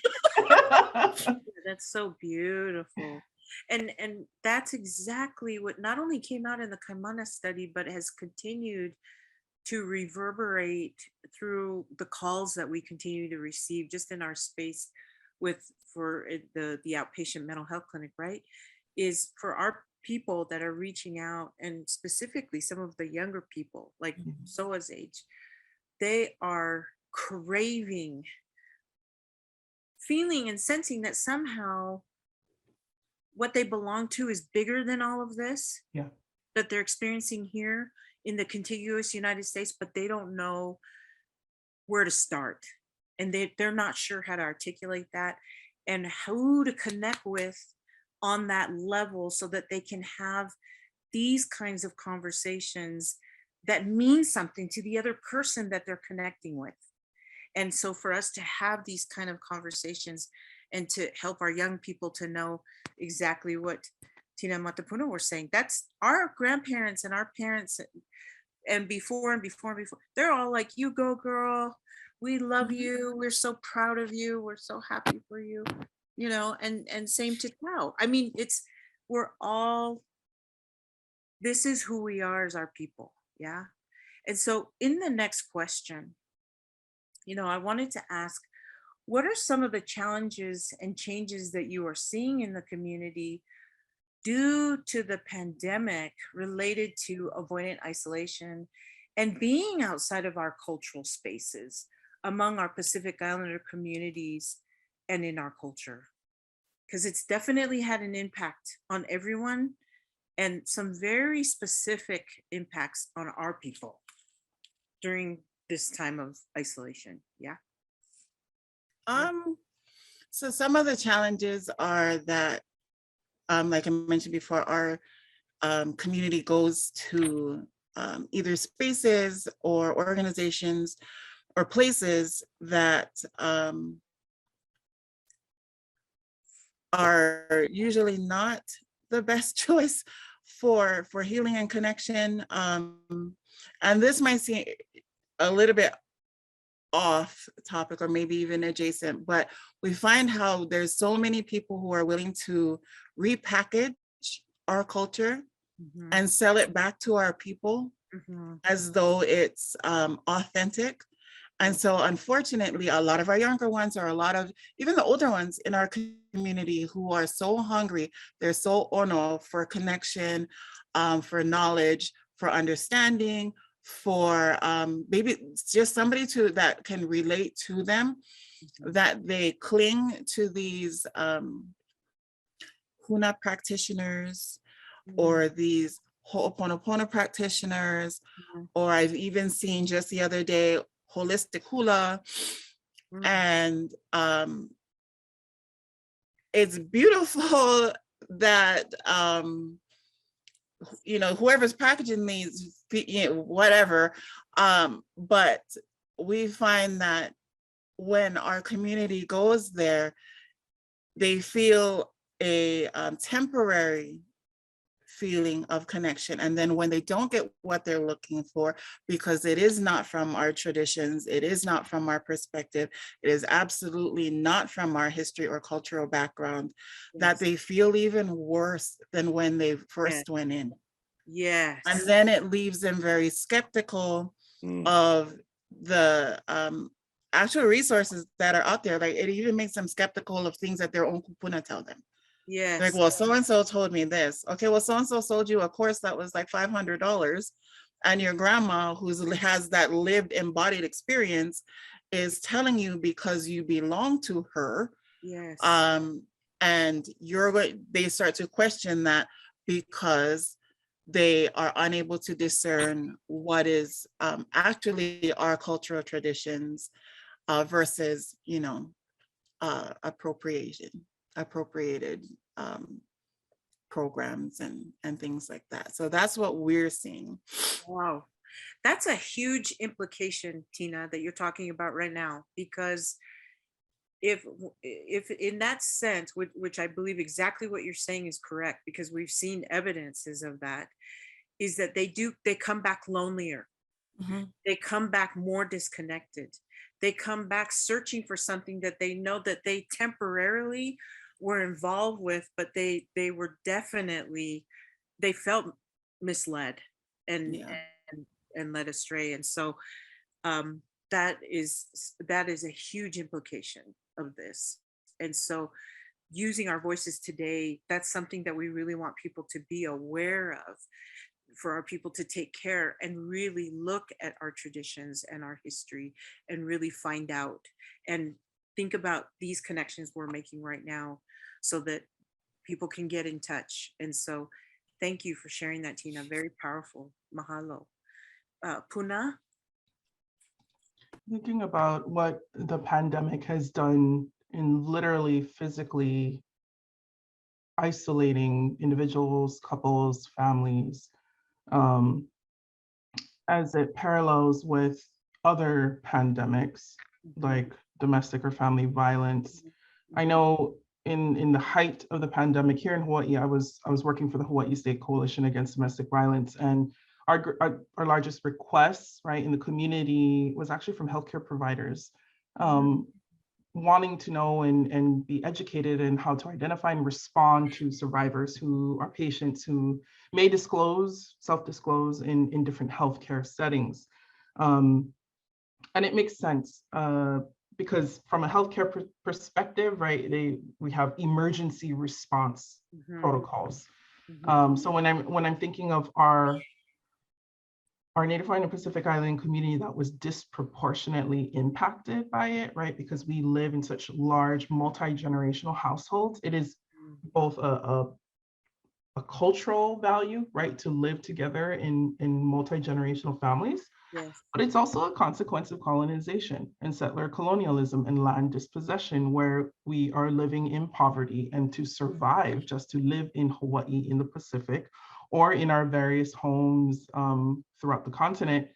That's so beautiful. And that's exactly what not only came out in the Kaimana study, but has continued to reverberate through the calls that we continue to receive just in our space for the outpatient mental health clinic, right? Is for our people that are reaching out, and specifically some of the younger people, like Soa's age, they are craving feeling and sensing that somehow what they belong to is bigger than all of this Yeah. that they're experiencing here in the contiguous United States, but they don't know where to start. And they're not sure how to articulate that and who to connect with on that level so that they can have these kinds of conversations that mean something to the other person that they're connecting with. And so for us to have these kind of conversations and to help our young people to know exactly what Tina and Matapuna were saying, that's our grandparents and our parents and before and before and before, they're all like, you go girl, we love you, we're so proud of you, we're so happy for you, you know, and same to Tao. I mean, we're all, this is who we are as our people. Yeah. And so in the next question, you know, I wanted to ask, what are some of the challenges and changes that you are seeing in the community due to the pandemic related to avoidant isolation and being outside of our cultural spaces among our Pacific Islander communities and in our culture? Because it's definitely had an impact on everyone and some very specific impacts on our people during this time of isolation. Yeah. So some of the challenges are that, like I mentioned before, our community goes to either spaces or organizations or places that are usually not the best choice for healing and connection. And this might seem a little bit off topic or maybe even adjacent, but we find how there's so many people who are willing to repackage our culture and sell it back to our people as though it's authentic. And so unfortunately, a lot of our younger ones or a lot of even the older ones in our community who are so hungry, they're so ono for connection, for knowledge, for understanding, for maybe just somebody that can relate to them, that they cling to these huna practitioners or these ho'oponopono practitioners, or I've even seen just the other day holistic hula. And it's beautiful that you know, whoever's packaging these, you know, whatever, but we find that when our community goes there, they feel a temporary feeling of connection. And then when they don't get what they're looking for, because it is not from our traditions, it is not from our perspective, it is absolutely not from our history or cultural background, that they feel even worse than when they first went in. Yes. And then it leaves them very skeptical of the actual resources that are out there. Like it even makes them skeptical of things that their own kupuna tell them. Yes. Like, well, so-and-so told me this. Okay, well, so-and-so sold you a course that was like $500, and your grandma, who has that lived embodied experience, is telling you because you belong to her. Yes. And they start to question that because they are unable to discern what is actually our cultural traditions versus, you know, appropriated programs and things like that. So that's what we're seeing. Wow. That's a huge implication, Tina, that you're talking about right now, because if in that sense, which I believe exactly what you're saying is correct, because we've seen evidences of that, is that they come back lonelier. They come back more disconnected. They come back searching for something that they know that they temporarily were involved with, but they were definitely, they felt misled and led astray. And so that is a huge implication of this. And so using our voices today, that's something that we really want people to be aware of, for our people to take care and really look at our traditions and our history and really find out. And think about these connections we're making right now so that people can get in touch. And so thank you for sharing that, Tina. Very powerful. Mahalo. Puna? Thinking about what the pandemic has done in literally physically isolating individuals, couples, families, as it parallels with other pandemics like domestic or family violence. I know in the height of the pandemic here in Hawaii, I was working for the Hawaii State Coalition Against Domestic Violence, and our largest requests, right, in the community was actually from healthcare providers, wanting to know and be educated in how to identify and respond to survivors who are patients who may self-disclose in different healthcare settings. And it makes sense because from a healthcare perspective, right, we have emergency response protocols. So when I'm thinking of our Native Hawaiian and Pacific Island community that was disproportionately impacted by it, right? Because we live in such large multi-generational households. It is both a cultural value, right? To live together in multi-generational families. Yes. But it's also a consequence of colonization and settler colonialism and land dispossession, where we are living in poverty, and to survive, just to live in Hawaii in the Pacific, or in our various homes throughout the continent,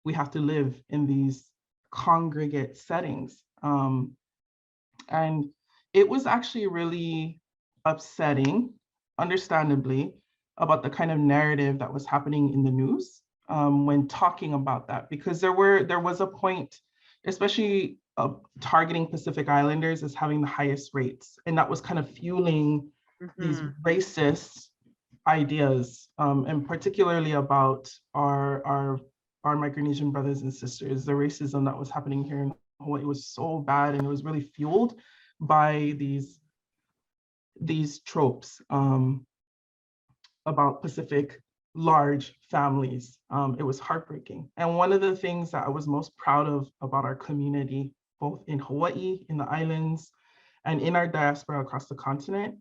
we have to live in these congregate settings. And it was actually really upsetting, understandably, about the kind of narrative that was happening in the news when talking about that, because there was a point, especially targeting Pacific Islanders as having the highest rates, and that was kind of fueling these racist ideas, and particularly about our Micronesian brothers and sisters. The racism that was happening here in Hawaii was so bad, and it was really fueled by these tropes about Pacific large families. It was heartbreaking. And one of the things that I was most proud of about our community, both in Hawaii, in the islands, and in our diaspora across the continent,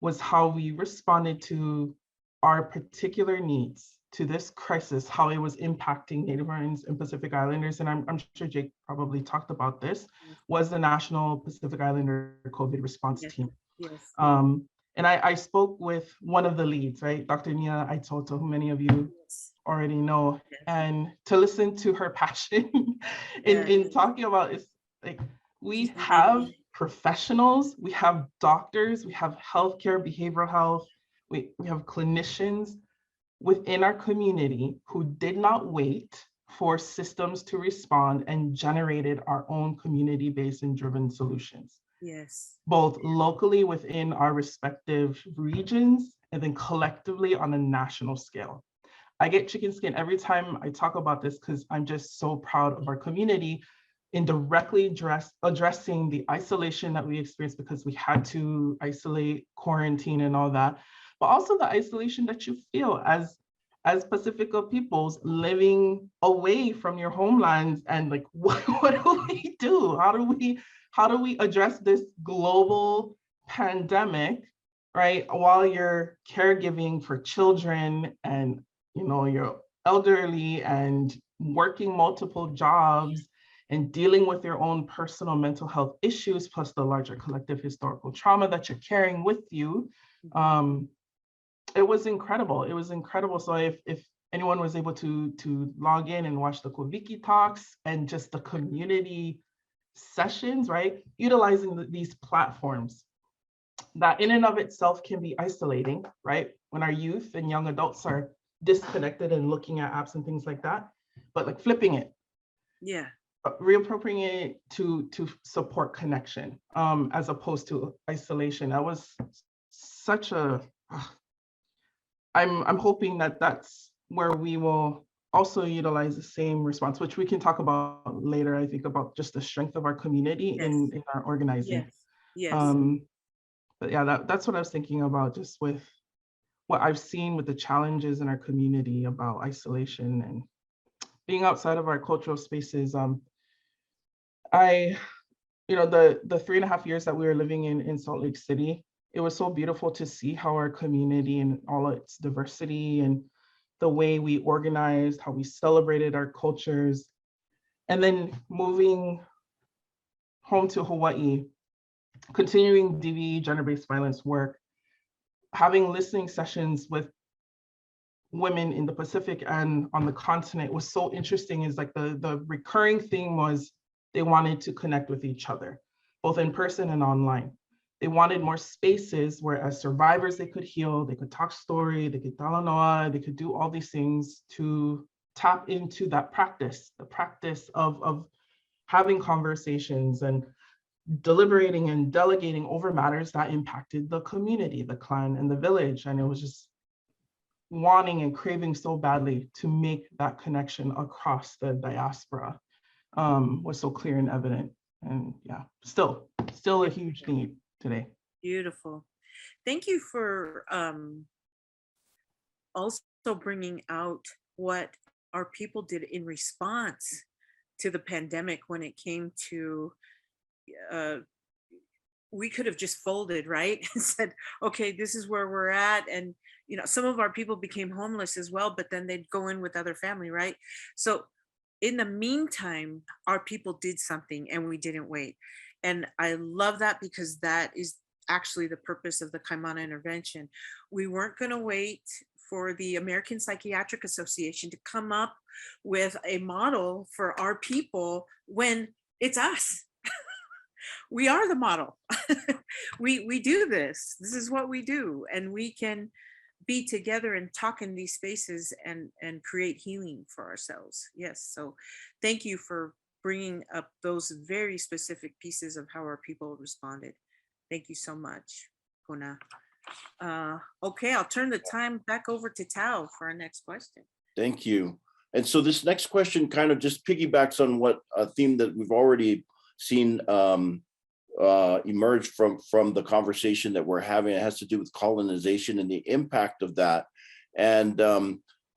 was how we responded to our particular needs, to this crisis, how it was impacting Native Hawaiians and Pacific Islanders. And I'm sure Jake probably talked about this, was the National Pacific Islander COVID Response Team. Yes. And I spoke with one of the leads, right? Dr. Nia Aitoto, who many of you already know, and to listen to her passion in talking about, it's like, we have professionals, we have doctors, we have healthcare, behavioral health, we have clinicians within our community who did not wait for systems to respond and generated our own community-based and driven solutions. Yes. Both locally within our respective regions, and then collectively on a national scale. I get chicken skin every time I talk about this, because I'm just so proud of our community in directly addressing the isolation that we experienced because we had to isolate, quarantine, and all that, but also the isolation that you feel as Pacifica peoples living away from your homelands, and like, what do we do? How do we address this global pandemic, right? While you're caregiving for children, and you're elderly and working multiple jobs and dealing with your own personal mental health issues, plus the larger collective historical trauma that you're carrying with you. It was incredible. It was incredible. So if anyone was able to log in and watch the Koviki talks and just the community sessions, right? Utilizing these platforms that in and of itself can be isolating, right? When our youth and young adults are disconnected and looking at apps and things like that, but like flipping it. Yeah. Reappropriating it to support connection, as opposed to isolation. That was such a, I'm hoping that that's where we will also utilize the same response, which we can talk about later, I think, about just the strength of our community in our organizing. Yes. But yeah, that's what I was thinking about, just with what I've seen with the challenges in our community about isolation and being outside of our cultural spaces. the 3.5 years that we were living in Salt Lake City, it was so beautiful to see how our community and all its diversity and the way we organized, how we celebrated our cultures. And then moving home to Hawaii, continuing DV, gender-based violence work, having listening sessions with women in the Pacific and on the continent was so interesting. Is like the recurring theme was they wanted to connect with each other, both in person and online. They wanted more spaces where as survivors, they could heal, they could talk story, they could talanoa, they could do all these things to tap into that practice, the practice of having conversations and deliberating and delegating over matters that impacted the community, the clan and the village. And it was just wanting and craving so badly to make that connection across the diaspora was so clear and evident. And yeah, still a huge need today. Beautiful. Thank you for also bringing out what our people did in response to the pandemic when it came to we could have just folded, right? And said, okay, this is where we're at. And, some of our people became homeless as well, but then they'd go in with other family, right? So in the meantime, our people did something and we didn't wait. And I love that because that is actually the purpose of the Kaimana intervention. We weren't going to wait for the American Psychiatric Association to come up with a model for our people when it's us. We are the model. we do this. This is what we do. And we can be together and talk in these spaces and create healing for ourselves. Yes. So thank you for bringing up those very specific pieces of how our people responded. Thank you so much, Puna. Okay, I'll turn the time back over to Tao for our next question. Thank you. And so this next question kind of just piggybacks on what a theme that we've already seen emerge from the conversation that we're having. It has to do with colonization and the impact of that. And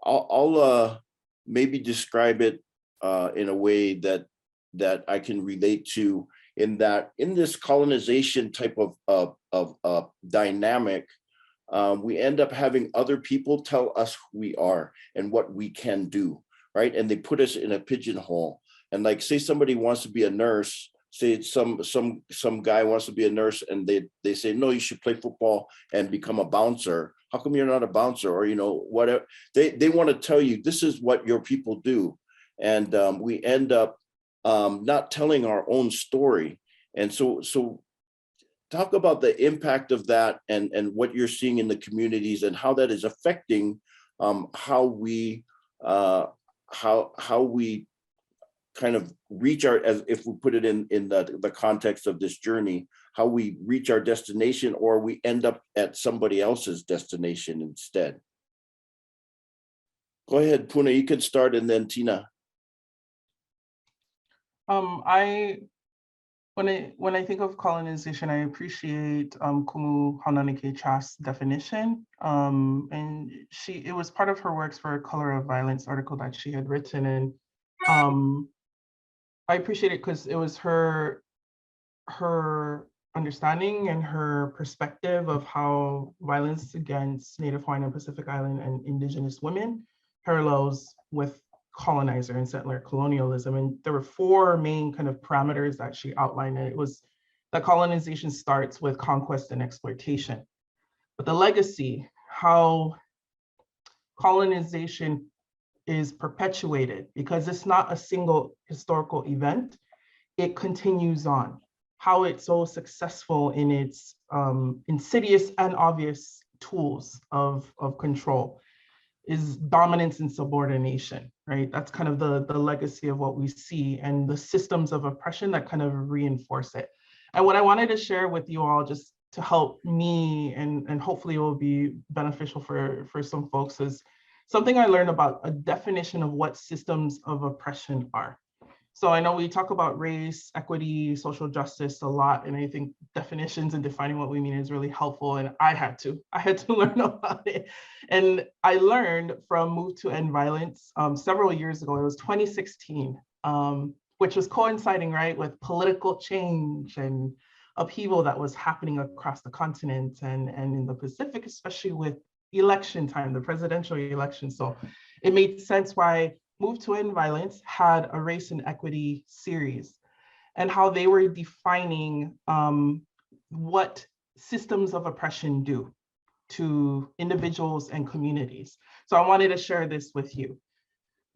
I'll maybe describe it in a way that I can relate to, in that in this colonization type of dynamic, we end up having other people tell us who we are and what we can do, right? And they put us in a pigeonhole. And like, say somebody wants to be a nurse, say some guy wants to be a nurse, and they say, no, you should play football and become a bouncer. How come you're not a bouncer? Or, whatever. They want to tell you, this is what your people do. And we end up not telling our own story. And so talk about the impact of that and what you're seeing in the communities and how that is affecting how we kind of reach our, as if we put it in the context of this journey, how we reach our destination, or we end up at somebody else's destination instead. Go ahead, Puna, you can start, and then Tina. When I think of colonization, I appreciate Kumu Haunaneke Chast's definition. And it was part of her works for a Color of Violence article that she had written. And I appreciate it because it was her understanding and her perspective of how violence against Native Hawaiian and Pacific Island and Indigenous women parallels with colonizer and settler colonialism. And there were 4 main kind of parameters that she outlined. And it was that colonization starts with conquest and exploitation. But the legacy, how colonization is perpetuated, because it's not a single historical event, it continues on. How it's so successful in its insidious and obvious tools of control is dominance and subordination, right? That's kind of the legacy of what we see, and the systems of oppression that kind of reinforce it. And what I wanted to share with you all, just to help me, and hopefully it will be beneficial for some folks, is something I learned about a definition of what systems of oppression are. So I know we talk about race, equity, social justice a lot, and I think definitions and defining what we mean is really helpful. And I had to learn about it. And I learned from Move to End Violence several years ago. It was 2016. which was coinciding, right, with political change and upheaval that was happening across the continent and in the Pacific, especially with election time, the presidential election. So it made sense why Move to End Violence had a race and equity series and how they were defining what systems of oppression do to individuals and communities. So I wanted to share this with you.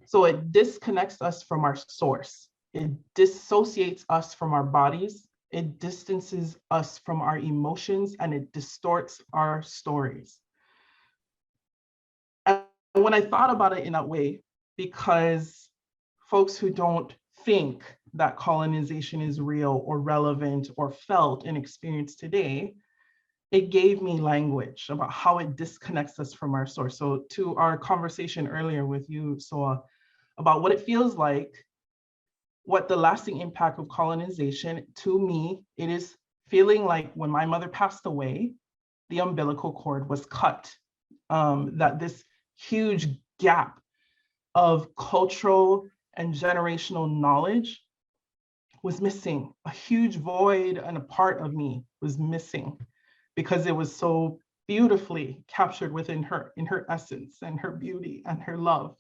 So it disconnects us from our source. It dissociates us from our bodies. It distances us from our emotions, and it distorts our stories. And when I thought about it in that way, because folks who don't think that colonization is real or relevant or felt and experienced today, it gave me language about how it disconnects us from our source. So to our conversation earlier with you, Soa, about what it feels like, what the lasting impact of colonization, to me, it is feeling like when my mother passed away, the umbilical cord was cut, that this huge gap of cultural and generational knowledge was missing. A huge void and a part of me was missing because it was so beautifully captured within her, in her essence and her beauty and her love.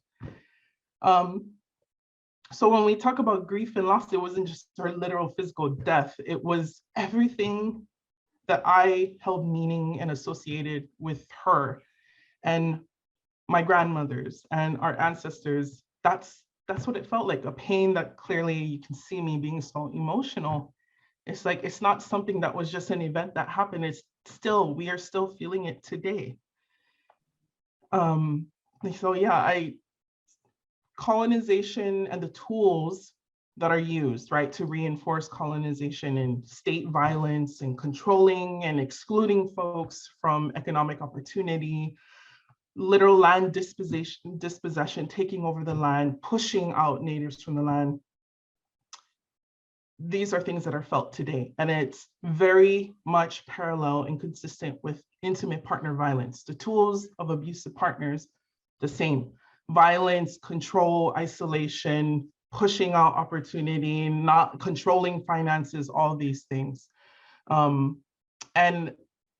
So when we talk about grief and loss, it wasn't just her literal physical death. It was everything that I held meaning and associated with her and my grandmothers and our ancestors. That's what it felt like, a pain that clearly you can see me being so emotional. It's like, it's not something that was just an event that happened. It's still, we are still feeling it today. So yeah, colonization and the tools that are used, right, to reinforce colonization and state violence and controlling and excluding folks from economic opportunity, literal land dispossession, taking over the land, pushing out natives from the land. These are things that are felt today, and it's very much parallel and consistent with intimate partner violence. The tools of abusive partners, the same. Violence, control, isolation, pushing out opportunity, not controlling finances, all these things. And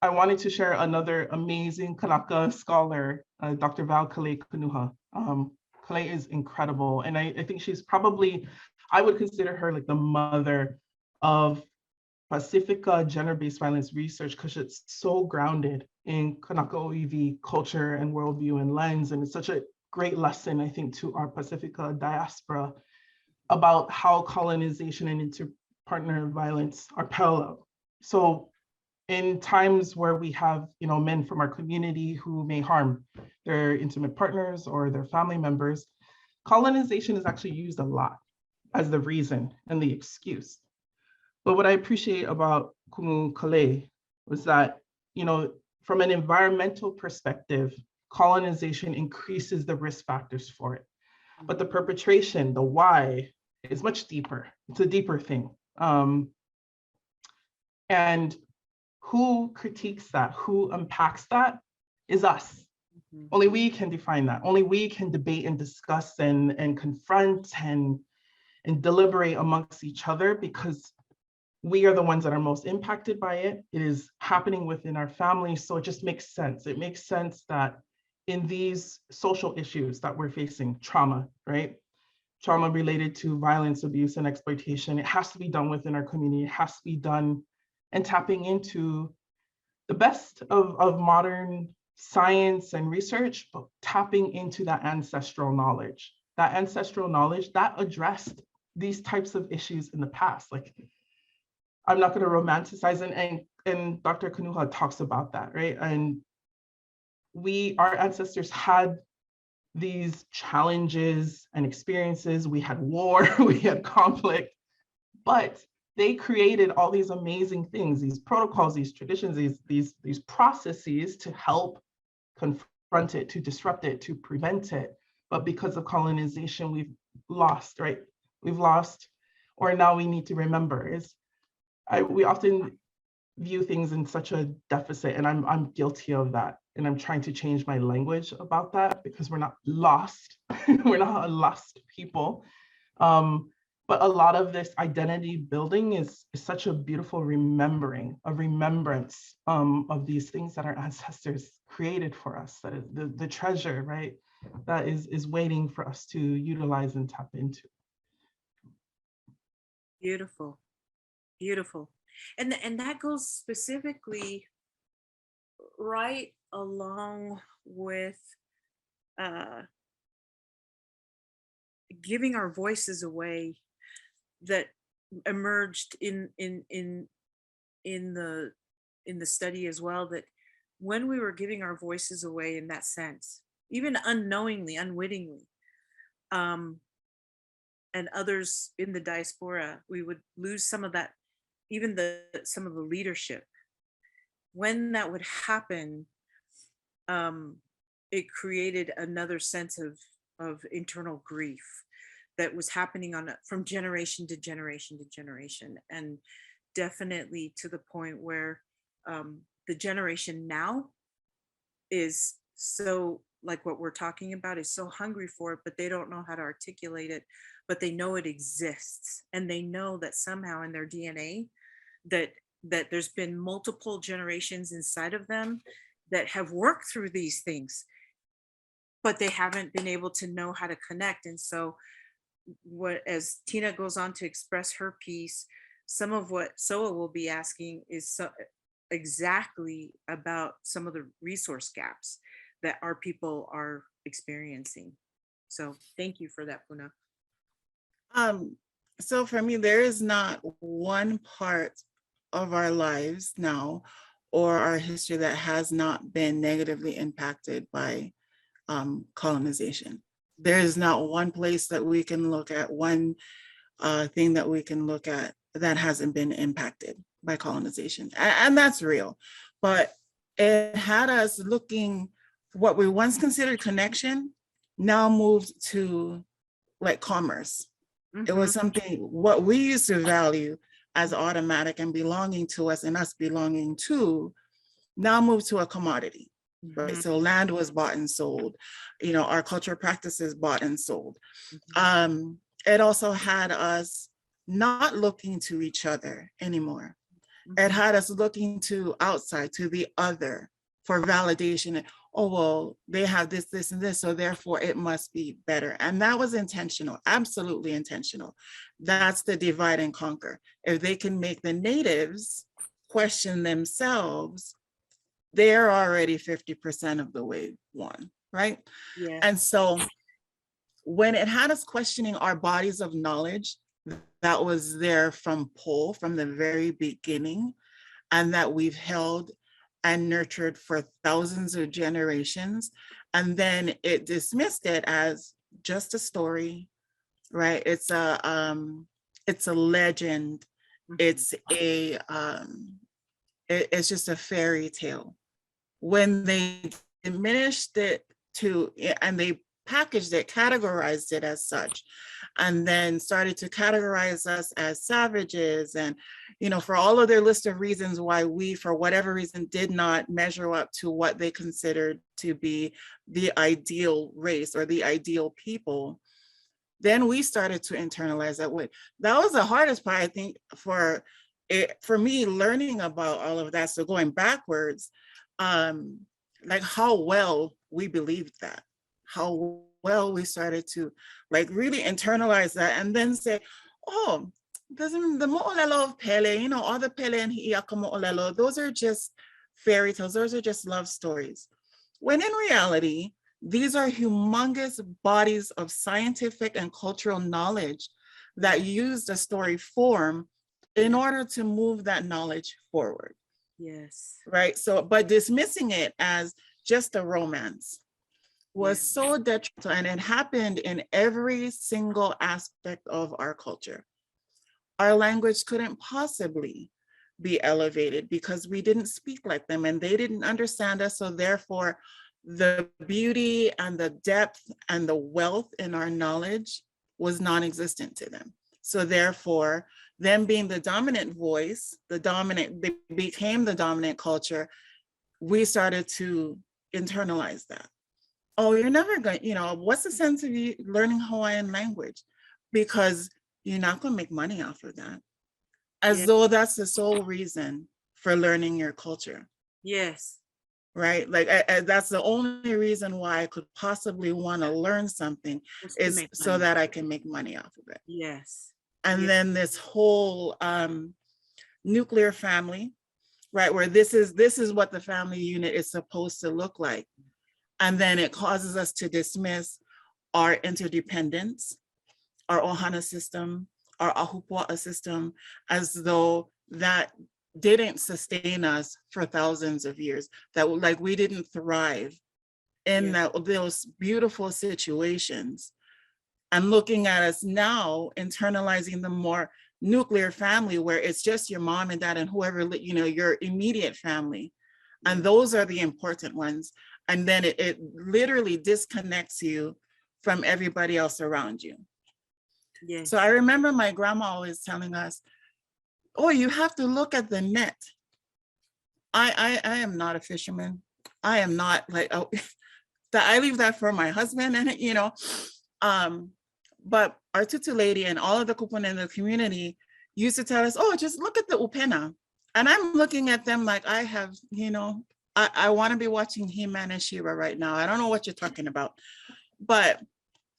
I wanted to share another amazing Kanaka scholar, Dr. Val Kalei Kanuha. Kalei is incredible. And I think she's probably, I would consider her like the mother of Pacifica gender-based violence research, because it's so grounded in Kanaka Oiwi culture and worldview and lens. And it's such a great lesson, I think, to our Pacifica diaspora about how colonization and inter-partner violence are parallel. So in times where we have, men from our community who may harm their intimate partners or their family members, colonization is actually used a lot as the reason and the excuse. But what I appreciate about Kumu Kalei was that, from an environmental perspective, colonization increases the risk factors for it. But the perpetration, the why, is much deeper. It's a deeper thing. And who critiques that, who unpacks that, is us. Mm-hmm. Only we can define that. Only we can debate and discuss and confront and deliberate amongst each other, because we are the ones that are most impacted by it. It is happening within our families. So it just makes sense. It makes sense that in these social issues that we're facing, trauma, right? Trauma related to violence, abuse, and exploitation, it has to be done within our community. It has to be done and tapping into the best of modern science and research, but tapping into that ancestral knowledge that addressed these types of issues in the past. Like, I'm not going to romanticize, and Dr. Kanuha talks about that, right? And our ancestors had these challenges and experiences. We had war, we had conflict, but they created all these amazing things, these protocols, these traditions, these processes to help confront it, to disrupt it, to prevent it. But because of colonization, we've lost, right? We've lost, or now we need to remember, we often view things in such a deficit, and I'm guilty of that. And I'm trying to change my language about that, because we're not lost. We're not a lost people. But But a lot of this identity building is such a beautiful remembering, a remembrance of these things that our ancestors created for us, that is the treasure, right? That is waiting for us to utilize and tap into. Beautiful, beautiful. And that goes specifically right along with giving our voices away, that emerged in the study as well, that when we were giving our voices away in that sense, even unknowingly, unwittingly, and others in the diaspora, we would lose some of that, even some of the leadership. When that would happen, it created another sense of internal grief that was happening from generation to generation to generation, and definitely to the point where the generation now is so, like what we're talking about, is so hungry for it, but they don't know how to articulate it, but they know it exists, and they know that somehow in their DNA that there's been multiple generations inside of them that have worked through these things, but they haven't been able to know how to connect. And so as Tina goes on to express her piece, some of what Soa will be asking is exactly about some of the resource gaps that our people are experiencing. So thank you for that, Puna. So for me, there is not one part of our lives now or our history that has not been negatively impacted by colonization. There is not one place that we can look at, one thing that we can look at that hasn't been impacted by colonization. And that's real. But it had us looking, what we once considered connection now moved to like commerce. Mm-hmm. It was something, what we used to value as automatic and belonging to us and us belonging to, now moved to a commodity. Right. So land was bought and sold, our cultural practices bought and sold. It also had us not looking to each other anymore. It had us looking to outside, to the other for validation. Oh, well, they have this, this, and this, so therefore it must be better. And that was intentional, absolutely intentional. That's the divide and conquer. If they can make the natives question themselves, they're already 50% of the way won, right? Yeah. And so when it had us questioning our bodies of knowledge, that was there from the very beginning, and that we've held and nurtured for thousands of generations, and then it dismissed it as just a story, right? It's a legend. It's it's just a fairy tale. When they diminished it and they packaged it, categorized it as such, and then started to categorize us as savages, and for all of their list of reasons why we, for whatever reason, did not measure up to what they considered to be the ideal race or the ideal people, then we started to internalize that way. That was the hardest part, I think, for me, learning about all of that. So going backwards, like how well we believed that, how well we started to like really internalize that, and then say, oh, the mo'olelo of Pele, all the Pele and Hi'iaka mo'olelo, those are just fairy tales, those are just love stories. When in reality, these are humongous bodies of scientific and cultural knowledge that use the story form in order to move that knowledge forward. Yes. Right. So, but dismissing it as just a romance was so detrimental, and it happened in every single aspect of our culture. Our language couldn't possibly be elevated because we didn't speak like them and they didn't understand us. So therefore, the beauty and the depth and the wealth in our knowledge was non-existent to them. So therefore, them being the dominant voice, they became the dominant culture, we started to internalize that. Oh, you're never going, what's the sense of you learning Hawaiian language? Because you're not going to make money off of that. As Yeah. though that's the sole reason for learning your culture, Yes. right? Like that's the only reason why I could possibly want to learn something Just to is make so money. that I can make money off of it. Yes. And Yeah. then this whole nuclear family, right, where this is what the family unit is supposed to look like. And then it causes us to dismiss our interdependence, our Ohana system, our Ahupua'a system, as though that didn't sustain us for thousands of years, that like we didn't thrive in those beautiful situations. And looking at us now, internalizing the more nuclear family where it's just your mom and dad and whoever, you know, your immediate family. And those are the important ones. And then it literally disconnects you from everybody else around you. Yes. So I remember my grandma always telling us, oh, you have to look at the net. I am not a fisherman. I am not like, oh, that I leave that for my husband and, you know, but our tutu lady and all of the kupuna in the community used to tell us, oh, just look at the upena. And I'm looking at them like I have, you know, I want to be watching He-Man and She-Ra right now. I don't know what you're talking about. But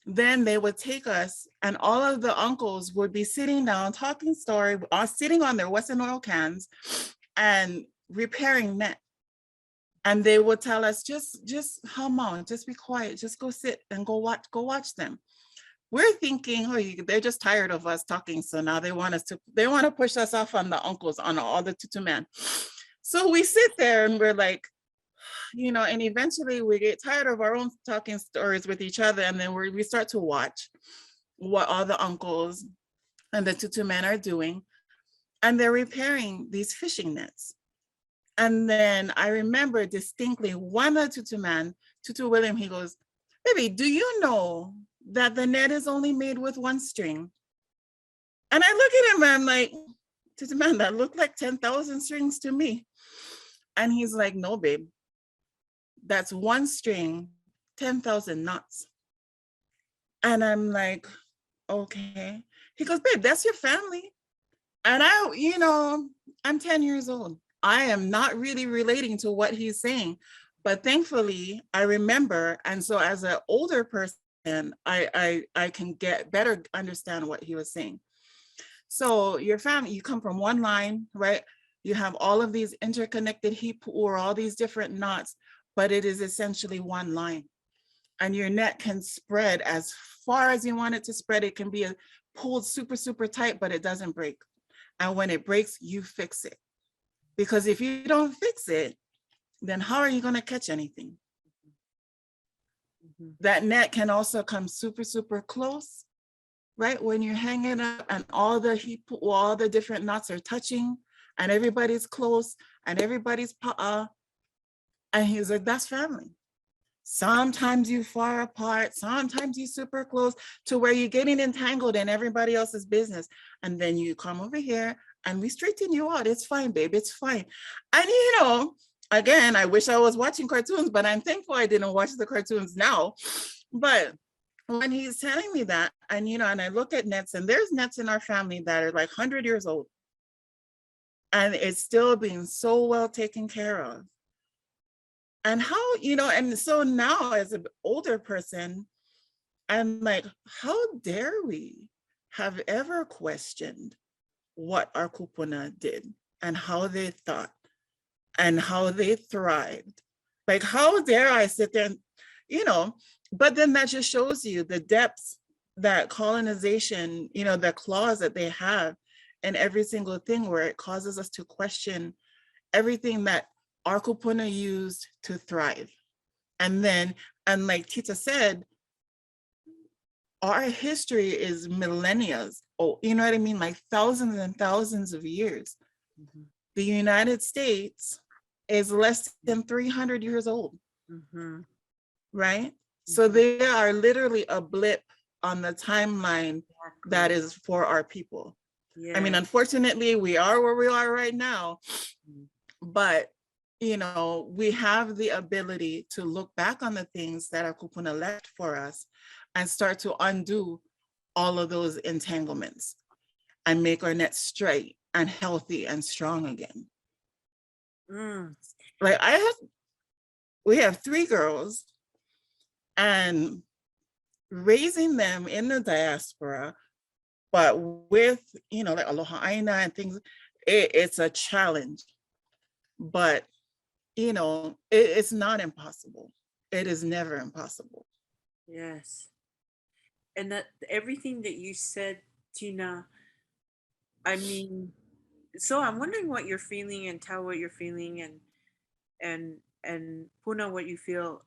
then they would take us and all of the uncles would be sitting down, talking story, sitting on their Western oil cans and repairing net. And they would tell us, just hum on, just be quiet, just go sit and go watch them. We're thinking, oh, they're just tired of us talking. So now they want to push us off on the uncles, on all the tutu men. So we sit there and we're like, you know, and eventually we get tired of our own talking stories with each other. And then we start to watch what all the uncles and the tutu men are doing. And they're repairing these fishing nets. And then I remember distinctly one of the tutu man, Tutu William, he goes, baby, do you know that the net is only made with one string? And I look at him and I'm like, tutu man, that looked like 10,000 strings to me. And he's like, no, babe, that's one string, 10,000 knots. And I'm like, okay. He goes, babe, that's your family. And you know, I'm 10 years old. I am not really relating to what he's saying, but thankfully I remember. And so as an older person, I can better understand what he was saying. So your family, you come from one line, right? You have all of these interconnected hipu or all these different knots, but it is essentially one line. And your net can spread as far as you want it to spread. It can be pulled super, super tight, but it doesn't break. And when it breaks, you fix it. Because if you don't fix it, then how are you going to catch anything? That net can also come super, super close, right? When you're hanging up and all the different knots are touching and everybody's close and everybody's pa'a. And he's like, that's family. Sometimes you far apart, sometimes you super close to where you're getting entangled in everybody else's business. And then you come over here and we straighten you out. It's fine, babe, it's fine. And you know, again, I wish I was watching cartoons, but I'm thankful I didn't watch the cartoons now. But when he's telling me that, and you know, and I look at nets, and there's nets in our family that are like 100 years old. And it's still being so well taken care of. And how, you know, and so now as an older person, I'm like, how dare we have ever questioned what our kupuna did and how they thought and how they thrived? Like, how dare I sit there and, you know, but then that just shows you the depths that colonization, you know, the claws that they have in every single thing, where it causes us to question everything that our kupuna used to thrive. And then, and like Tita said, our history is millennia. Oh, you know what I mean? Like thousands and thousands of years. The United States is less than 300 years old, right? So they are literally a blip on the timeline that is for our people. I mean, unfortunately, we are where we are right now, but you know, we have the ability to look back on the things that our kupuna left for us and start to undo all of those entanglements and make our net straight and healthy and strong again. Like we have 3 girls, and raising them in the diaspora, but with, like Aloha Aina and things, it's a challenge. But, it's not impossible. It is never impossible. Yes. And that everything that you said, Tina, I mean, so I'm wondering what you're feeling, and Tao what you're feeling, and Puna what you feel.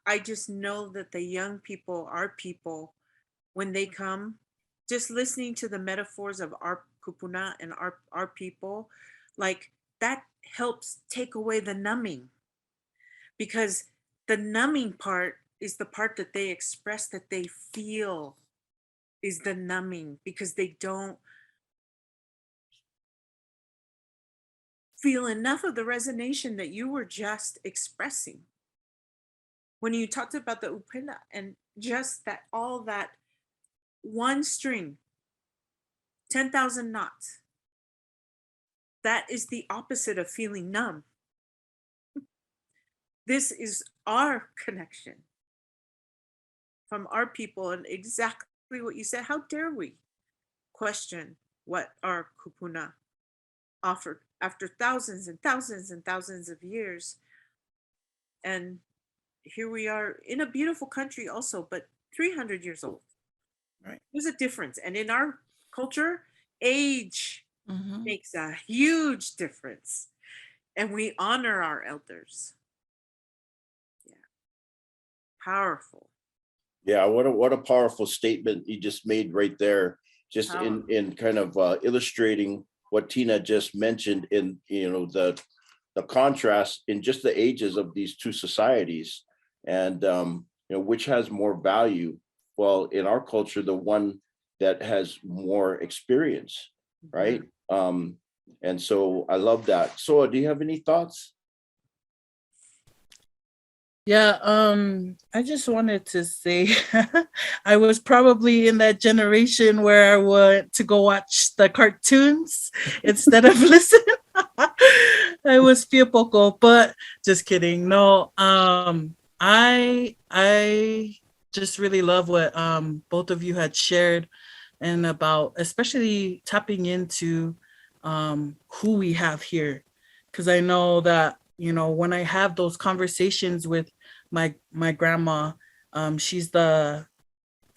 I just know that the young people, our people, when they come, just listening to the metaphors of our kupuna and our people, like that helps take away the numbing, because the numbing part is the part that they express, that they feel is the numbing, because they don't feel enough of the resonation that you were just expressing when you talked about the upena, and just that, all that one string, 10,000 knots, that is the opposite of feeling numb. This is our connection from our people, and exactly what you said. How dare we question what our kupuna offered after thousands and thousands and thousands of years? And here we are in a beautiful country also, but 300 years old. Right. There's a difference. And in our culture, age Mhm. makes a huge difference. And we honor our elders. Yeah. Powerful. Yeah, what a powerful statement you just made right there, just Powerful. in kind of illustrating what Tina just mentioned in the contrast in just the ages of these two societies, and which has more value. Well, in our culture, the one that has more experience, right? And so I love that. So do you have any thoughts? Yeah, I just wanted to say I was probably in that generation where I went to go watch the cartoons instead of listen. I was feel poco, but just kidding. No, I just really love what both of you had shared, and about especially tapping into who we have here, because I know that when I have those conversations with my grandma, she's the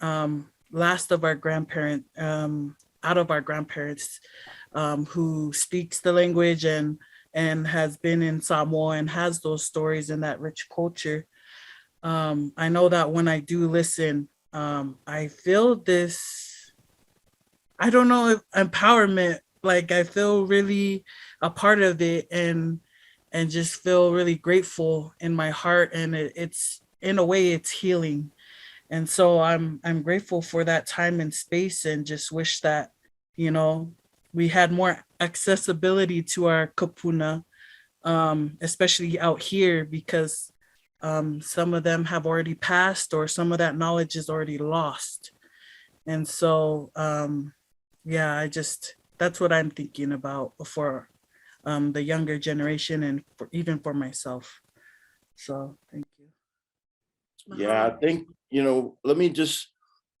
last of our grandparent out of our grandparents who speaks the language and has been in Samoa and has those stories and that rich culture. I know that when I do listen, I feel this, I don't know if empowerment, like I feel really a part of it, and just feel really grateful in my heart, and it's in a way it's healing. And so I'm grateful for that time and space, and just wish that we had more accessibility to our kapuna, especially out here, because some of them have already passed, or some of that knowledge is already lost. And so yeah, that's what I'm thinking about for the younger generation, and even for myself. So thank you. Yeah, I think, let me just,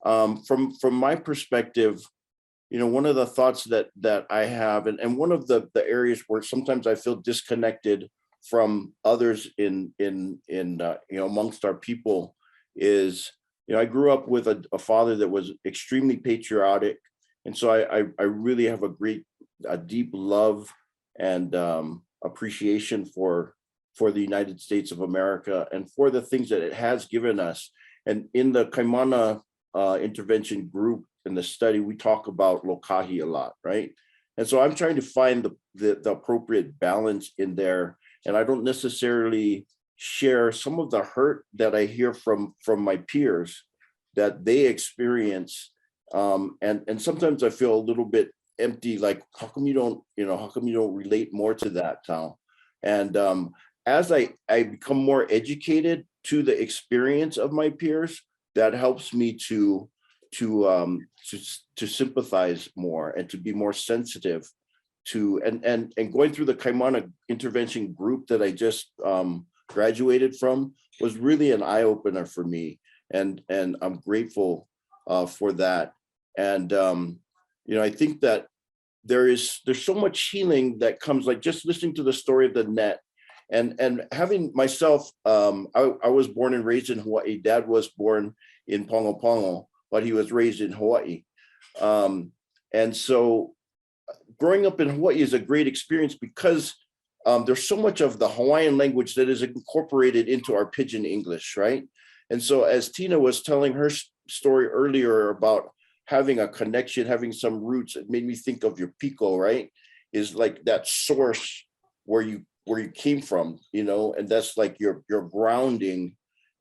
from my perspective, one of the thoughts that I have, and one of the areas where sometimes I feel disconnected from others in amongst our people is, I grew up with a father that was extremely patriotic. And so I really have a deep love and appreciation for the United States of America and for the things that it has given us. And in the Kaimana intervention group, in the study, we talk about lokahi a lot, right? And so I'm trying to find the appropriate balance in there. And I don't necessarily share some of the hurt that I hear from my peers that they experience. And sometimes I feel a little bit empty, like, how come you don't relate more to that, Tal? And as I become more educated to the experience of my peers, that helps me to to sympathize more and to be more sensitive to, and going through the Kaimana intervention group that I just graduated from was really an eye opener for me, and I'm grateful for that. And I think that there's so much healing that comes, like just listening to the story of the net, and having myself, I was born and raised in Hawaii. Dad was born in Pongo Pongo, but he was raised in Hawaii. And so growing up in Hawaii is a great experience because there's so much of the Hawaiian language that is incorporated into our pidgin English, right? And so as Tina was telling her story earlier about having a connection, having some roots, it made me think of your piko, right? Is like that source where you came from, and that's like your grounding.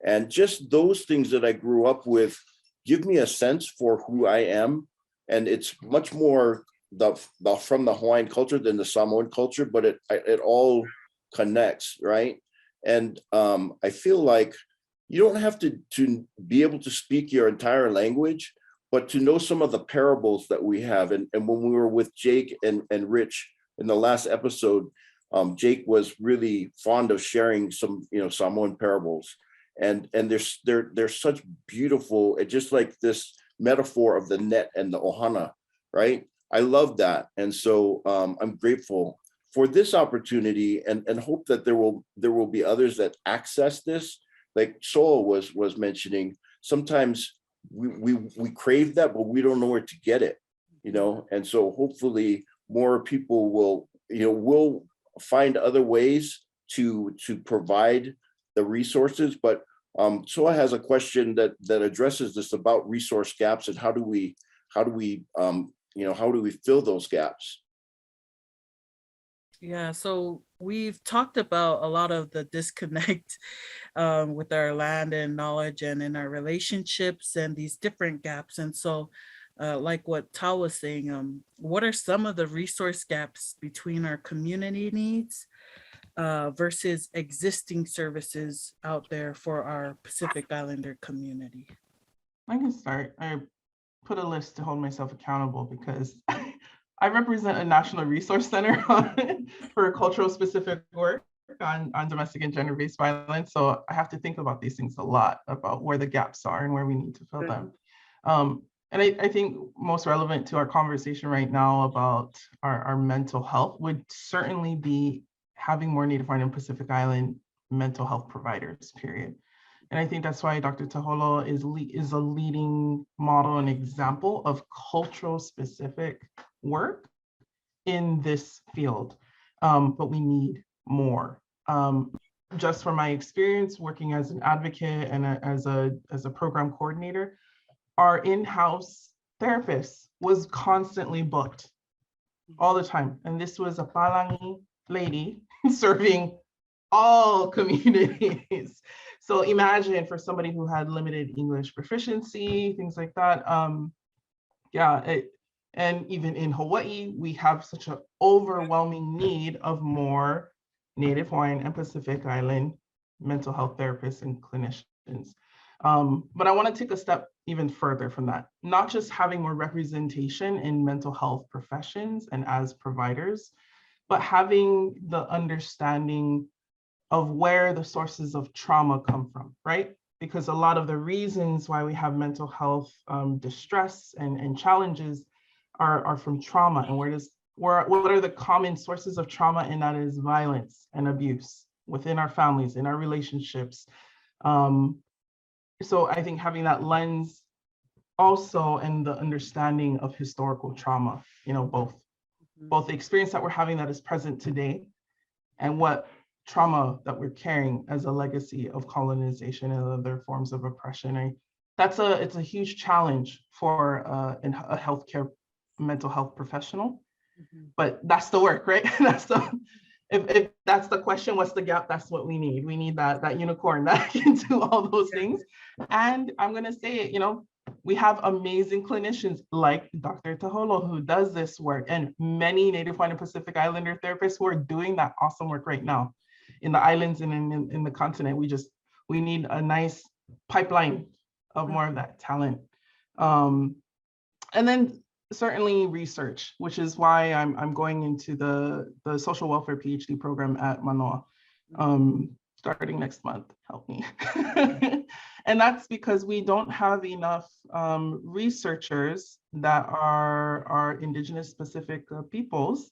And just those things that I grew up with give me a sense for who I am. And it's much more from the Hawaiian culture than the Samoan culture, but it all connects, right? And I feel like you don't have to be able to speak your entire language, but to know some of the parables that we have. And when we were with Jake and Rich in the last episode, Jake was really fond of sharing some, Samoan parables. And they're such beautiful, it's just like this metaphor of the net and the ohana, right? I love that. And so I'm grateful for this opportunity, and hope that there will be others that access this. Like Soul was mentioning, sometimes we crave that, but we don't know where to get it, and so hopefully more people will find other ways to provide the resources. But Soa has a question that addresses this about resource gaps, and how do we fill those gaps? Yeah, so we've talked about a lot of the disconnect with our land and knowledge and in our relationships and these different gaps. And so like what Tao was saying, what are some of the resource gaps between our community needs versus existing services out there for our Pacific Islander community? I can start. I put a list to hold myself accountable because I represent a national resource center for cultural specific work on domestic and gender-based violence. So I have to think about these things a lot, about where the gaps are and where we need to fill them. And I think most relevant to our conversation right now about our mental health would certainly be having more Native Hawaiian and Pacific Island mental health providers, period. And I think that's why Dr. Taholo is a leading model and example of cultural specific work in this field. But we need more. Just from my experience working as an advocate and as a program coordinator, our in-house therapist was constantly booked all the time. And this was a Palangi lady serving all communities. So imagine for somebody who had limited English proficiency, things like that. And even in Hawaii, we have such an overwhelming need of more Native Hawaiian and Pacific Island mental health therapists and clinicians. But I want to take a step even further from that, not just having more representation in mental health professions and as providers, but having the understanding of where the sources of trauma come from, right? Because a lot of the reasons why we have mental health distress and challenges are from trauma. And what are the common sources of trauma? And that is violence and abuse within our families, in our relationships. So I think having that lens also, and the understanding of historical trauma, both the experience that we're having that is present today and what trauma that we're carrying as a legacy of colonization and other forms of oppression. It's a huge challenge for a healthcare mental health professional, but that's the work, right? If that's the question, what's the gap? That's what we need. We need that unicorn that can do all those things. And I'm gonna say it, we have amazing clinicians like Dr. Taholo who does this work, and many Native Hawaiian and Pacific Islander therapists who are doing that awesome work right now in the islands and in the continent. We need a nice pipeline of more of that talent. And then certainly research, which is why I'm going into the social welfare PhD program at Manoa, starting next month. Help me. And that's because we don't have enough researchers that are Indigenous specific peoples.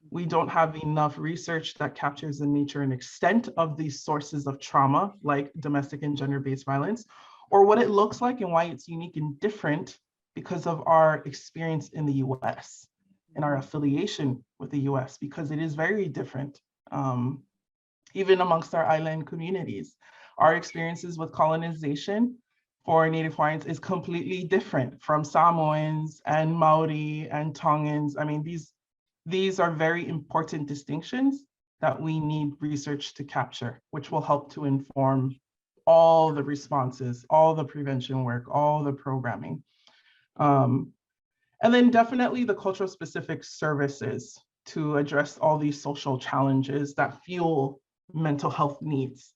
We don't have enough research that captures the nature and extent of these sources of trauma, like domestic and gender-based violence, or what it looks like and why it's unique and different because of our experience in the US and our affiliation with the US, because it is very different, even amongst our island communities. Our experiences with colonization for Native Hawaiians is completely different from Samoans and Maori and Tongans. I mean, these are very important distinctions that we need research to capture, which will help to inform all the responses, all the prevention work, all the programming. And then definitely the cultural specific services to address all these social challenges that fuel mental health needs.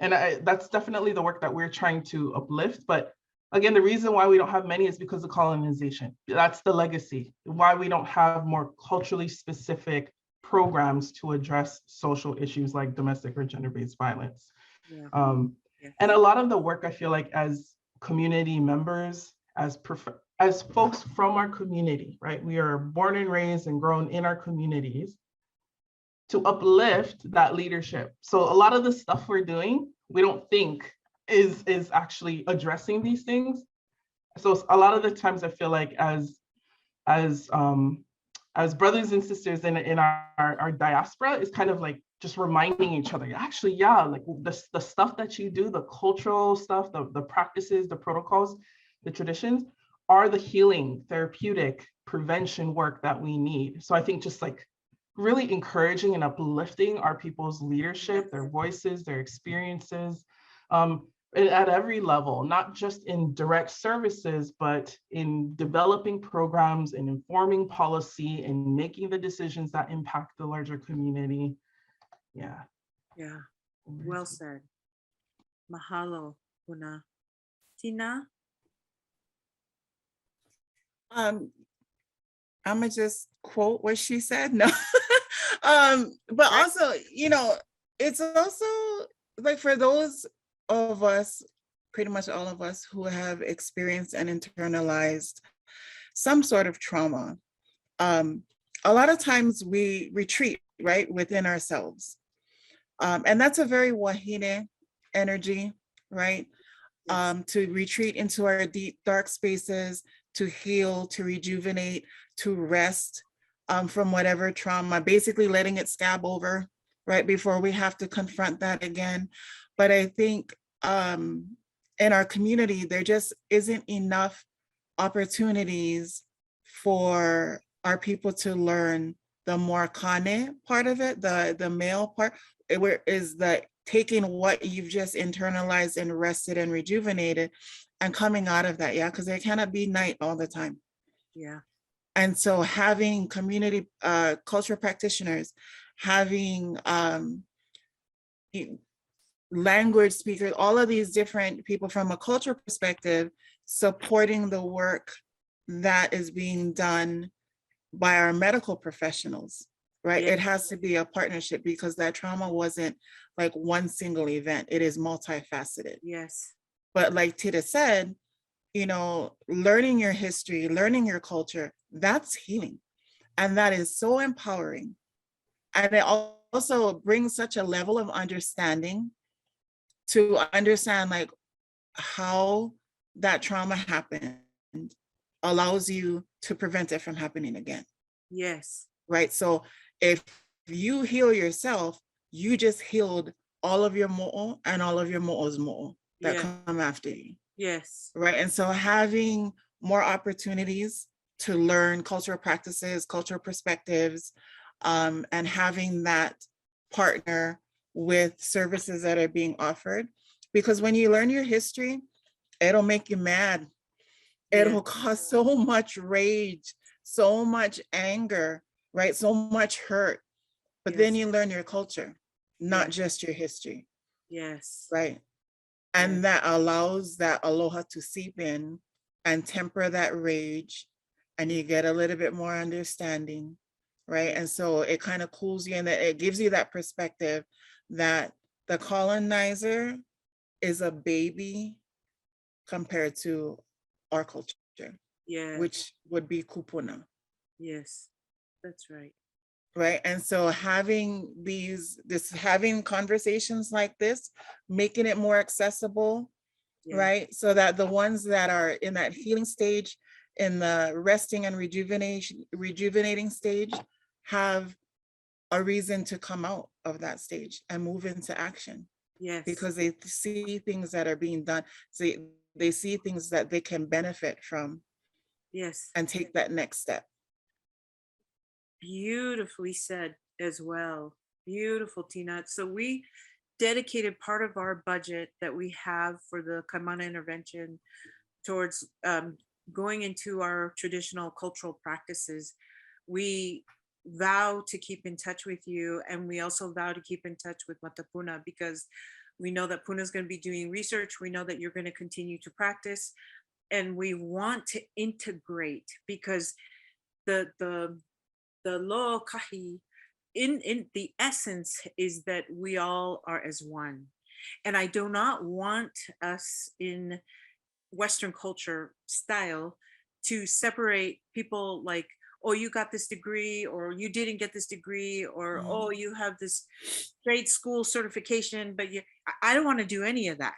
That's definitely the work that we're trying to uplift. But again, the reason why we don't have many is because of colonization. That's the legacy. Why we don't have more culturally specific programs to address social issues like domestic or gender-based violence. Yeah. And a lot of the work, I feel like, as community members, as folks from our community, right? We are born and raised and grown in our communities to uplift that leadership. So a lot of the stuff we're doing, we don't think is actually addressing these things. So a lot of the times I feel like as brothers and sisters in our diaspora is kind of like just reminding each other, actually, yeah, like the stuff that you do, the cultural stuff, the practices, the protocols, the traditions are the healing, therapeutic, prevention work that we need. So I think just like really encouraging and uplifting our people's leadership, their voices, their experiences, at every level, not just in direct services, but in developing programs and informing policy and making the decisions that impact the larger community. Yeah. Yeah. Well said. Mahalo, Puna. Tina? I'm gonna just quote what she said. No, but also, it's also like for those of us, pretty much all of us who have experienced and internalized some sort of trauma, a lot of times we retreat, right, within ourselves. And that's a very Wahine energy, right? Yes. To retreat into our deep, dark spaces, to heal, to rejuvenate, to rest from whatever trauma, basically letting it scab over, right, before we have to confront that again. But I think in our community, there just isn't enough opportunities for our people to learn the more kane part of it, the male part, where is the taking what you've just internalized and rested and rejuvenated and coming out of that, yeah, because there cannot be night all the time. Yeah. And so having community cultural practitioners, having language speakers, all of these different people from a cultural perspective, supporting the work that is being done by our medical professionals, right? Yeah. It has to be a partnership because that trauma wasn't like one single event. It is multifaceted. Yes. But like Tita said, learning your history, learning your culture, that's healing. And that is so empowering. And it also brings such a level of understanding to understand like how that trauma happened allows you to prevent it from happening again. Yes. Right. So if you heal yourself, you just healed all of your mo'o and all of your mo'o's mo'o that come after you. Yes. Right. And so having more opportunities to learn cultural practices, cultural perspectives, and having that partner with services that are being offered. Because when you learn your history, it'll make you mad. It'll cause so much rage, so much anger, right? So much hurt. But then you learn your culture, not just your history. Yes. Right. And that allows that aloha to seep in and temper that rage, and you get a little bit more understanding, right? And so it kind of cools you, and it gives you that perspective that the colonizer is a baby compared to our culture, Yeah. which would be kupuna. Yes. That's right. Right. And so having having conversations like this, making it more accessible, Yeah. right? So that the ones that are in that healing stage, in the resting and rejuvenating stage, have a reason to come out of that stage and move into action. Yes. Because they see things that are being done. So they see things that they can benefit from. Yes. And take that next step. Beautifully said as well. Beautiful, Tina. So we dedicated part of our budget that we have for the Kaimana intervention towards going into our traditional cultural practices. We vow to keep in touch with you, and we also vow to keep in touch with Matapuna, because we know that Puna is going to be doing research. We know that you're going to continue to practice, and we want to integrate, because the lo kahi in the essence is that we all are as one. And I do not want us in Western culture style to separate people like, oh, you got this degree, or you didn't get this degree, or oh, you have this trade school certification, but I don't want to do any of that.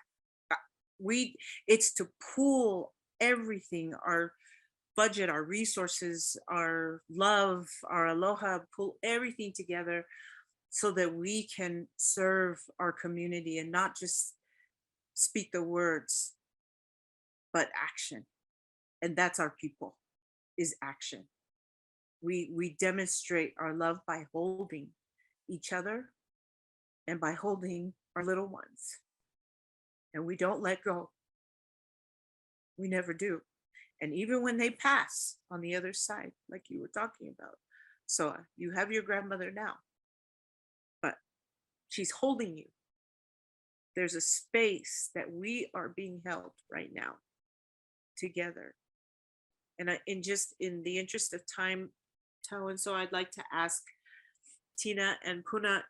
It's to pool everything, our budget, our resources, our love, our aloha, pull everything together so that we can serve our community and not just speak the words, but action. And that's our people, is action. We demonstrate our love by holding each other and by holding our little ones. And we don't let go. We never do. And even when they pass on the other side, like you were talking about. So you have your grandmother now, but she's holding you. There's a space that we are being held right now together. And in the interest of time, Tao, and so I'd like to ask Tina and Puna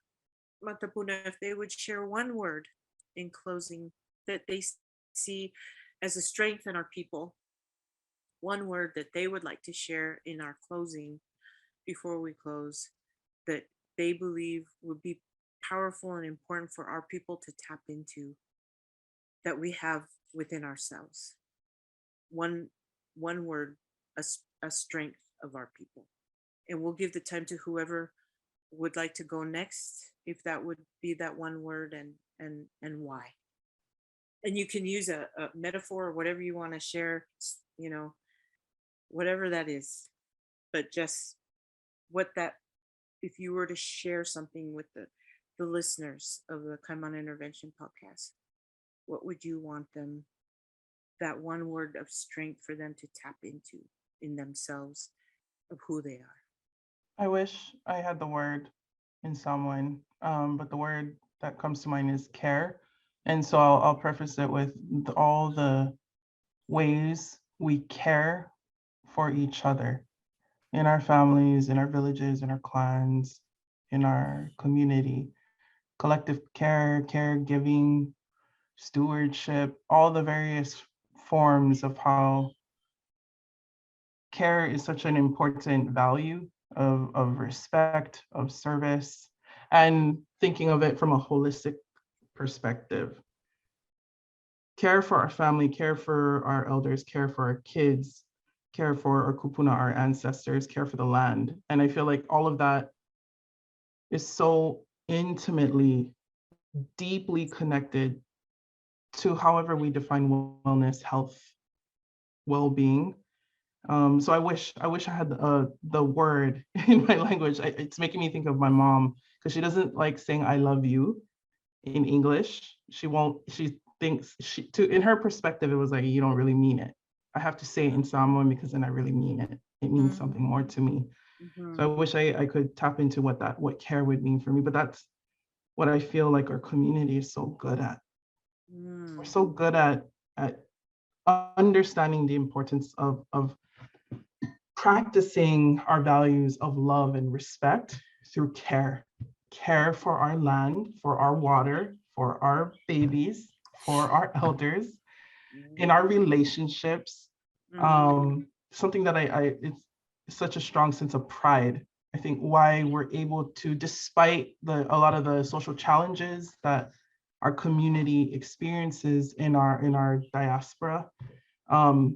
Matapuna if they would share one word in closing that they see as a strength in our people. One word that they would like to share in our closing before we close, that they believe would be powerful and important for our people to tap into, that we have within ourselves. One word, a strength of our people. And we'll give the time to whoever would like to go next, if that would be that one word, and why. And you can use a metaphor or whatever you want to share, whatever that is, but just what that, if you were to share something with the listeners of the Kaimana Intervention podcast, what would you want them, that one word of strength for them to tap into in themselves of who they are? I wish I had the word in someone, but the word that comes to mind is care. And so I'll preface it with all the ways we care for each other in our families, in our villages, in our clans, in our community. Collective care, caregiving, stewardship, all the various forms of how care is such an important value of respect, of service, and thinking of it from a holistic perspective. Care for our family, care for our elders, care for our kids, care for our kupuna, our ancestors, care for the land. And I feel like all of that is so intimately, deeply connected to however we define wellness, health, well-being. So I wish I had the word in my language. It's making me think of my mom, because she doesn't like saying "I love you" in English. She won't. She thinks in her perspective, it was like, you don't really mean it. I have to say it in Samoan because then I really mean it. It means something more to me. Mm-hmm. So I wish I could tap into what care would mean for me. But that's what I feel like our community is so good at. We're so good at understanding the importance of practicing our values of love and respect through care for our land, for our water, for our babies, for our elders, in our relationships. Something that it's such a strong sense of pride. I think why we're able to, despite a lot of the social challenges that our community experiences in our diaspora, we're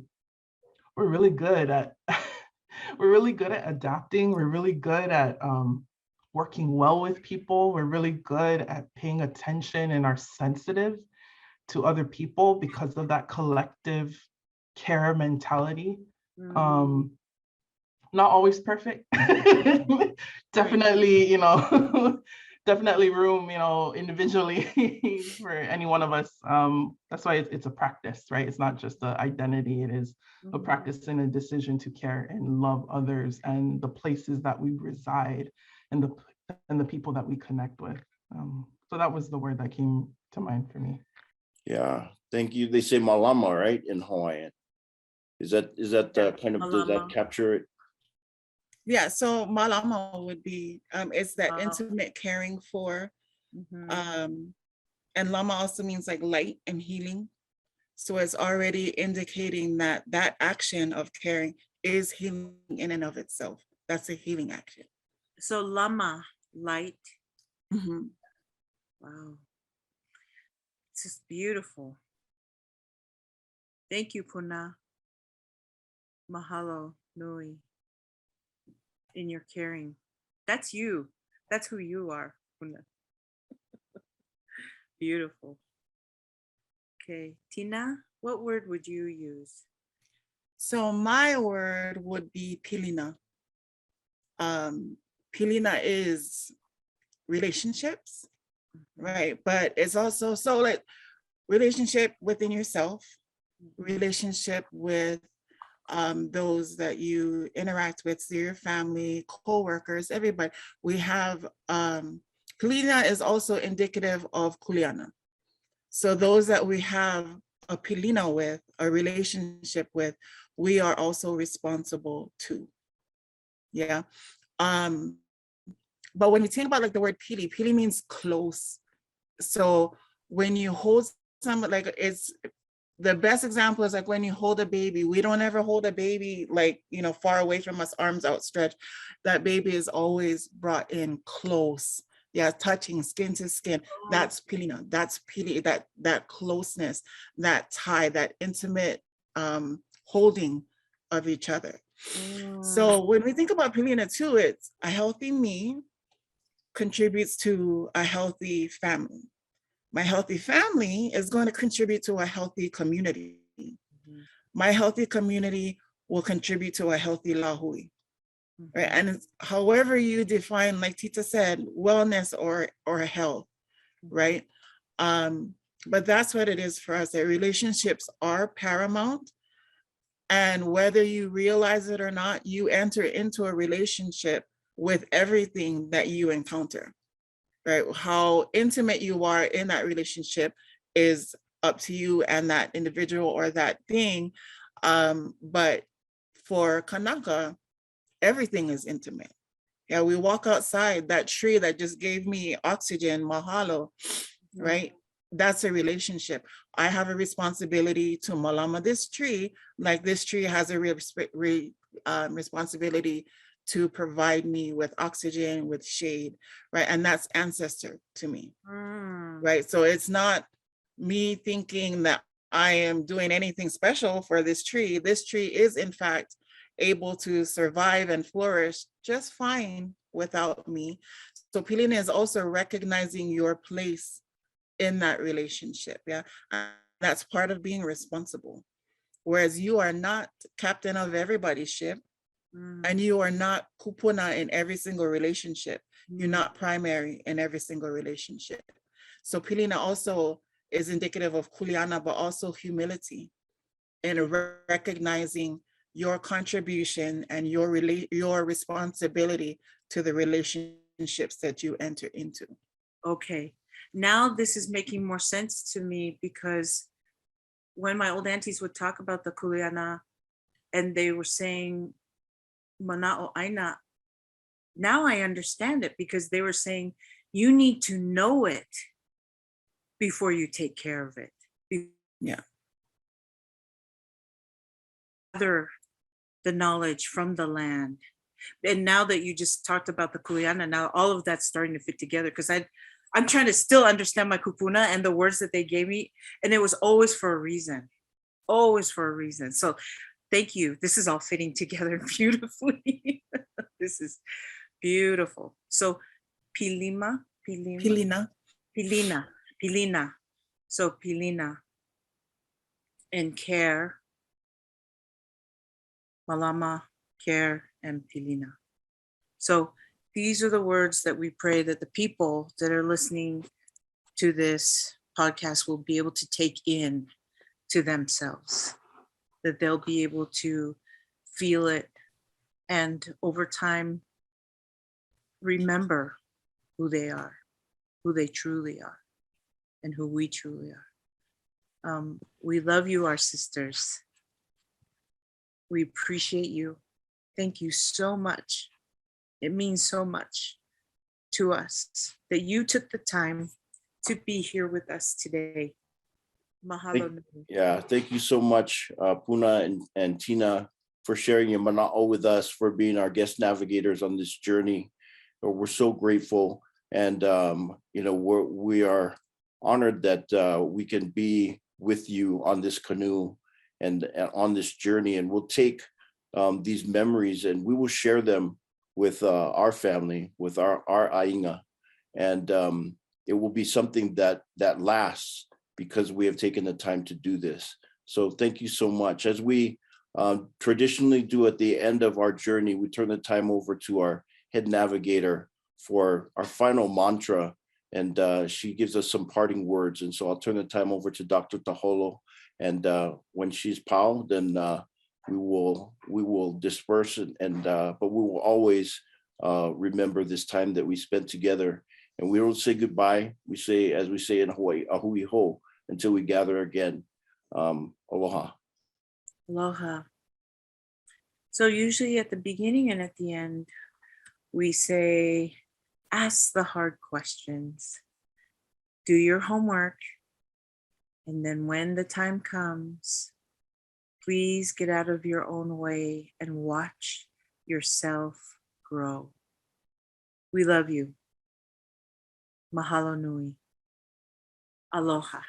really good at we're really good at adapting. We're really good at working well with people. We're really good at paying attention and are sensitive to other people because of that collective care mentality. Not always perfect. Definitely, definitely room, individually for any one of us. That's why it's a practice, right? It's not just an identity. It is a practice and a decision to care and love others and the places that we reside and the people that we connect with. So that was the word that came to mind for me. Yeah, thank you. They say malama, right, in Hawaiian. Is that kind of, does that capture it? Yeah, so malama would be, it's that intimate caring for, and lama also means like light and healing. So it's already indicating that that action of caring is healing in and of itself. That's a healing action. So lama, light. Mhm. Wow. It's just beautiful. Thank you, Puna. Mahalo, nui. In your caring. That's you. That's who you are, Puna. Beautiful. Okay, Tina, what word would you use? So my word would be pilina. Pilina is relationships, right? But it's also, so like relationship within yourself, relationship with those that you interact with, so your family, co-workers, everybody. We have, pilina is also indicative of kuleana. So those that we have a pilina with, a relationship with, we are also responsible to. Yeah. But when you think about like the word pili, pili means close. So when you hold someone, like it's, the best example is like when you hold a baby. We don't ever hold a baby like, far away from us, arms outstretched. That baby is always brought in close. Yeah, touching skin to skin. That's pilina. That's pili. That closeness, that tie, that intimate holding of each other. So when we think about pilina too, it's a healthy me contributes to a healthy family. My healthy family is going to contribute to a healthy community. My healthy community will contribute to a healthy lahui. Right? And however you define, like Tita said, wellness or health, right? But that's what it is for us. That relationships are paramount. And whether you realize it or not, you enter into a relationship with everything that you encounter. Right? How intimate you are in that relationship is up to you and that individual or that thing. But for Kanaka, everything is intimate. Yeah, we walk outside, that tree that just gave me oxygen, mahalo, right? That's a relationship. I have a responsibility to malama this tree, like this tree has a responsibility to provide me with oxygen, with shade, right? And that's ancestor to me, right? So it's not me thinking that I am doing anything special for this tree. This tree is in fact able to survive and flourish just fine without me. So pilina is also recognizing your place in that relationship, yeah? And that's part of being responsible. Whereas you are not captain of everybody's ship, and you are not kupuna in every single relationship. You're not primary in every single relationship. So pilina also is indicative of kuleana, but also humility and recognizing your contribution and your responsibility to the relationships that you enter into. Okay, now this is making more sense to me because when my old aunties would talk about the kuleana and they were saying mana'o aina, now I understand it because they were saying you need to know it before you take care of it. Yeah. Gather the knowledge from the land. And now that you just talked about the kuleana, now all of that's starting to fit together because I'm trying to still understand my kupuna and the words that they gave me. And it was always for a reason, always for a reason. So thank you. This is all fitting together beautifully. This is beautiful. So pilima, Pilina. pilina. So pilina and care, malama, care, and pilina. So these are the words that we pray that the people that are listening to this podcast will be able to take in to themselves, that they'll be able to feel it and over time remember who they are, who they truly are, and who we truly are. We love you, our sisters. We appreciate you. Thank you so much. It means so much to us that you took the time to be here with us today. Mahalo. Yeah, thank you so much, Puna and Tina, for sharing your mana'o with us, for being our guest navigators on this journey. We're so grateful, and we are honored that we can be with you on this canoe and on this journey, and we'll take these memories and we will share them with our family, with our ainga, and it will be something that lasts because we have taken the time to do this. So thank you so much. As we traditionally do at the end of our journey, we turn the time over to our head navigator for our final mantra, and she gives us some parting words. And so I'll turn the time over to Dr. Taholo, and when she's pau, then we will disperse, but we will always remember this time that we spent together. And we don't say goodbye. We say, as we say in Hawaii, ahui ho, until we gather again. Aloha. Aloha. So usually at the beginning and at the end, we say, ask the hard questions, do your homework, and then when the time comes, please get out of your own way and watch yourself grow. We love you. Mahalo nui. Aloha.